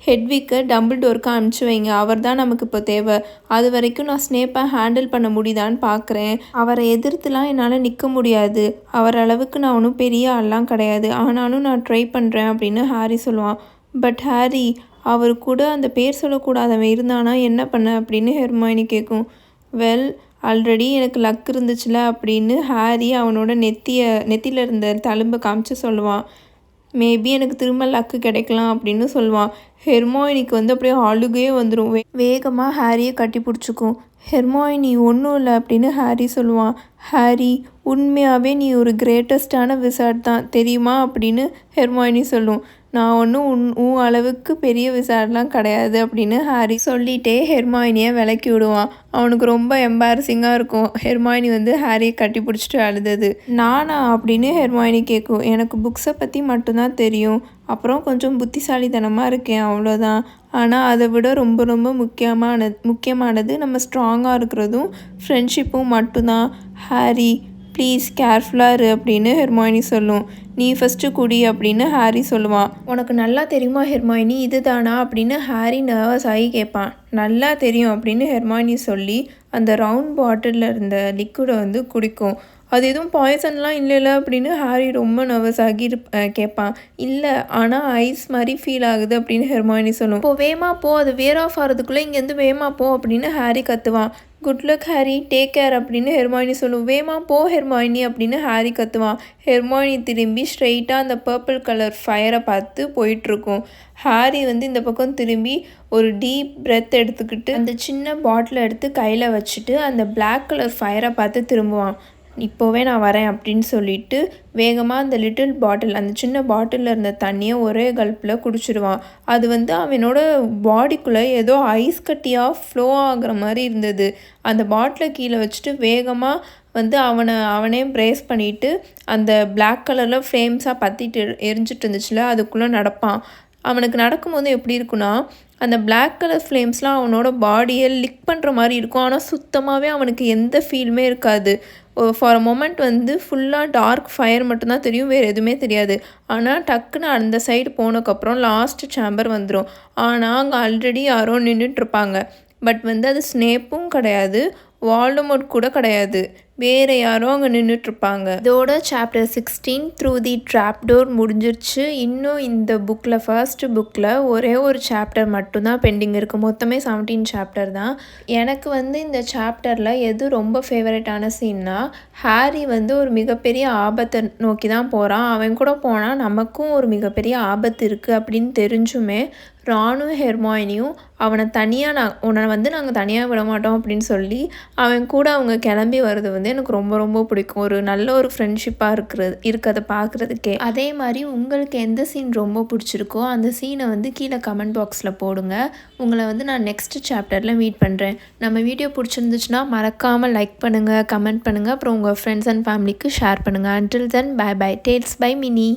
ஹெட்விக்கை டம்பிள்டோருக்கு அனுப்பிச்சி வைங்க. அவர் தான் நமக்கு இப்போ தேவை. அது வரைக்கும் நான் ஸ்னேப்பை ஹேண்டில் பண்ண முடியுதான்னு பார்க்குறேன். அவரை எதிர்த்துலாம் என்னால் நிற்க முடியாது. அவர் அளவுக்கு நான் ஒன்றும் பெரிய ஆள்லாம் கிடையாது, ஆனாலும் நான் ட்ரை பண்ணுறேன் அப்படின்னு ஹாரி சொல்லுவான். பட் ஹாரி, அவர் கூட அந்த பேர் சொல்லக்கூடாதவன் இருந்தானா என்ன பண்ண அப்படின்னு ஹெர்மாயினி கேட்கும். வெல், ஆல்ரெடி எனக்கு லக் இருந்துச்சுல அப்படின்னு ஹாரி அவனோட நெத்தியில் இருந்த தழும்பை காமிச்சு சொல்லுவான். மேபி எனக்கு திரும்ப லக்கு கிடைக்கலாம் அப்படின்னு சொல்லுவான். ஹெர்மாயினிக்கு வந்து அப்படியே அழுகையே வந்துடும். வேகமாக ஹாரியை கட்டி பிடிச்சிக்கும். ஹெர்மாயினி ஒன்றும் இல்லை அப்படின்னு ஹாரி சொல்லுவான். ஹாரி, உண்மையாகவே நீ ஒரு கிரேட்டஸ்டான விசார்ட் தான் தெரியுமா அப்படின்னு ஹெர்மாயினி சொல்லும். நான் ஒன்றும் உன் அளவுக்கு பெரிய விசார்ட்லாம் கிடையாது அப்படின்னு ஹாரி சொல்லிகிட்டே ஹெர்மாயினியை விலக்கி விடுவான். அவனுக்கு ரொம்ப எம்பாரசிங்காக இருக்கும். ஹெர்மாயினி வந்து ஹாரியை கட்டி பிடிச்சிட்டு அழுதது. நானா அப்படின்னு ஹெர்மாயினி கேட்கும். எனக்கு புக்ஸை பற்றி மட்டும்தான் தெரியும், அப்புறம் கொஞ்சம் புத்திசாலித்தனமாக இருக்கேன், அவ்வளோதான். ஆனால் அதை விட ரொம்ப ரொம்ப முக்கியமானது நம்ம ஸ்ட்ராங்காக இருக்கிறதும் ஃப்ரெண்ட்ஷிப்பும் மட்டும்தான். ஹாரி, ப்ளீஸ் கேர்ஃபுல்லாக இரு அப்படின்னு ஹெர்மாயினி சொல்லும். நீ ஃபஸ்ட்டு குடி அப்படின்னு ஹாரி சொல்லுவான். உனக்கு நல்லா தெரியுமா ஹெர்மாயினி இது தானா அப்படின்னு ஹாரி நர்வஸ் ஆகி கேட்பான். நல்லா தெரியும் அப்படின்னு ஹெர்மாயினி சொல்லி அந்த ரவுண்ட் பாட்டிலில் இருந்த லிக்விடை வந்து குடிக்கும். அது எதுவும் பாய்சன்லாம் இல்லைல்ல அப்படின்னு ஹாரி ரொம்ப நர்வஸ் ஆகி கேட்பான். இல்லை, ஆனால் ஐஸ் மாதிரி ஃபீல் ஆகுது அப்படின்னு ஹெர்மாயினி சொல்லும். இப்போ வேமா போ, அது வேர் ஆஃப் ஆகிறதுக்குள்ளே இங்கேருந்து வேமா போ அப்படின்னு ஹாரி கத்துவான். Good luck Harry, take care அப்படின்னு ஹெர்மாயினி சொல்லும். வேமா போ ஹெர்மாயினி அப்படின்னு ஹாரி கத்துவான். ஹெர்மாயினி திரும்பி ஸ்ட்ரெயிட்டாக அந்த பர்பிள் கலர் ஃபயரை பார்த்து போயிட்டுருக்கும். ஹாரி வந்து இந்த பக்கம் திரும்பி ஒரு டீப் பிரெத் எடுத்துக்கிட்டு அந்த சின்ன பாட்டிலை எடுத்து கையில் வச்சுட்டு அந்த பிளாக் கலர் ஃபயரை பார்த்து திரும்புவான். இப்போவே நான் வரேன் அப்படின்னு சொல்லிட்டு வேகமாக அந்த லிட்டில் பாட்டில், அந்த சின்ன பாட்டிலில் இருந்த தண்ணியை ஒரே கல்ப்பில் குடிச்சிடுவான். அது வந்து அவனோட பாடிக்குள்ளே ஏதோ ஐஸ் கட்டியாக ஃப்ளோ ஆகுற மாதிரி இருந்தது. அந்த பாட்டிலை கீழே வச்சுட்டு வேகமாக வந்து அவனே பிரேஸ் பண்ணிவிட்டு அந்த பிளாக் கலரில் ஃப்ளேம்ஸாக பற்றிட்டு எரிஞ்சிட்டு இருந்துச்சுல அதுக்குள்ளே நடப்பான். அவனுக்கு நடக்கும்போது எப்படி இருக்குன்னா, அந்த பிளாக் கலர் ஃப்ளேம்ஸ்லாம் அவனோட பாடியை லிக் பண்ணுற மாதிரி இருக்கும். ஆனால் சுத்தமாகவே அவனுக்கு எந்த ஃபீலுமே இருக்காது. ஃபார் அ மொமெண்ட் வந்து ஃபுல்லாக டார்க் ஃபயர் மட்டும்தான் தெரியும், வேறு எதுவுமே தெரியாது. ஆனால் டக்குன்னு அந்த சைடு போனதுக்கப்புறம் லாஸ்ட் சேம்பர் வந்துடும். ஆனால் அங்கே ஆல்ரெடி யாரோ நின்றுட்டுருப்பாங்க. பட் வந்து அது ஸ்னேப்பும் கிடையாது, வால்டமோர்ட் கூட கிடையாது. வேறு யாரோ அங்கே நின்றுட்டுருப்பாங்க. இதோட chapter 16 through the drop door முடிஞ்சிருச்சு. இன்னும் இந்த புக்கில் ஃபர்ஸ்ட் புக்கில் ஒரே ஒரு சாப்டர் மட்டும்தான் பெண்டிங் இருக்குது. மொத்தமே 17 சாப்டர் தான். எனக்கு வந்து இந்த சாப்டரில் எது ரொம்ப ஃபேவரட்டான சீன்னா, ஹாரி வந்து ஒரு மிகப்பெரிய ஆபத்தை நோக்கி தான் போகிறான். அவன் கூட போனால் நமக்கும் ஒரு மிகப்பெரிய ஆபத்து இருக்குது அப்படின்னு தெரிஞ்சுமே ரானும் ஹெர்மாயினியும் அவனை தனியாக உன்னை வந்து நாங்கள் தனியாக விட மாட்டோம் அப்படின்னு சொல்லி அவன் கூட அவங்க கிளம்பி வர்றது வந்து எனக்கு ரொம்ப ரொம்ப பிடிக்கும். ஒரு நல்ல ஒரு ஃப்ரெண்ட்ஷிப்பாக இருக்கிறத பார்க்குறதுக்கே. அதே மாதிரி உங்களுக்கு எந்த சீன் ரொம்ப பிடிச்சிருக்கோ அந்த சீனை வந்து கீழே கமெண்ட் பாக்ஸில் போடுங்க. உங்களை வந்து நான் நெக்ஸ்ட் சாப்டரில் மீட் பண்ணுறேன். நம்ம வீடியோ பிடிச்சிருந்துச்சுன்னா மறக்காமல் லைக் பண்ணுங்கள், கமெண்ட் பண்ணுங்கள், அப்புறம் உங்கள் ஃப்ரெண்ட்ஸ் அண்ட் ஃபேமிலிக்கு ஷேர் பண்ணுங்கள். Until then bye bye. Tales by mini.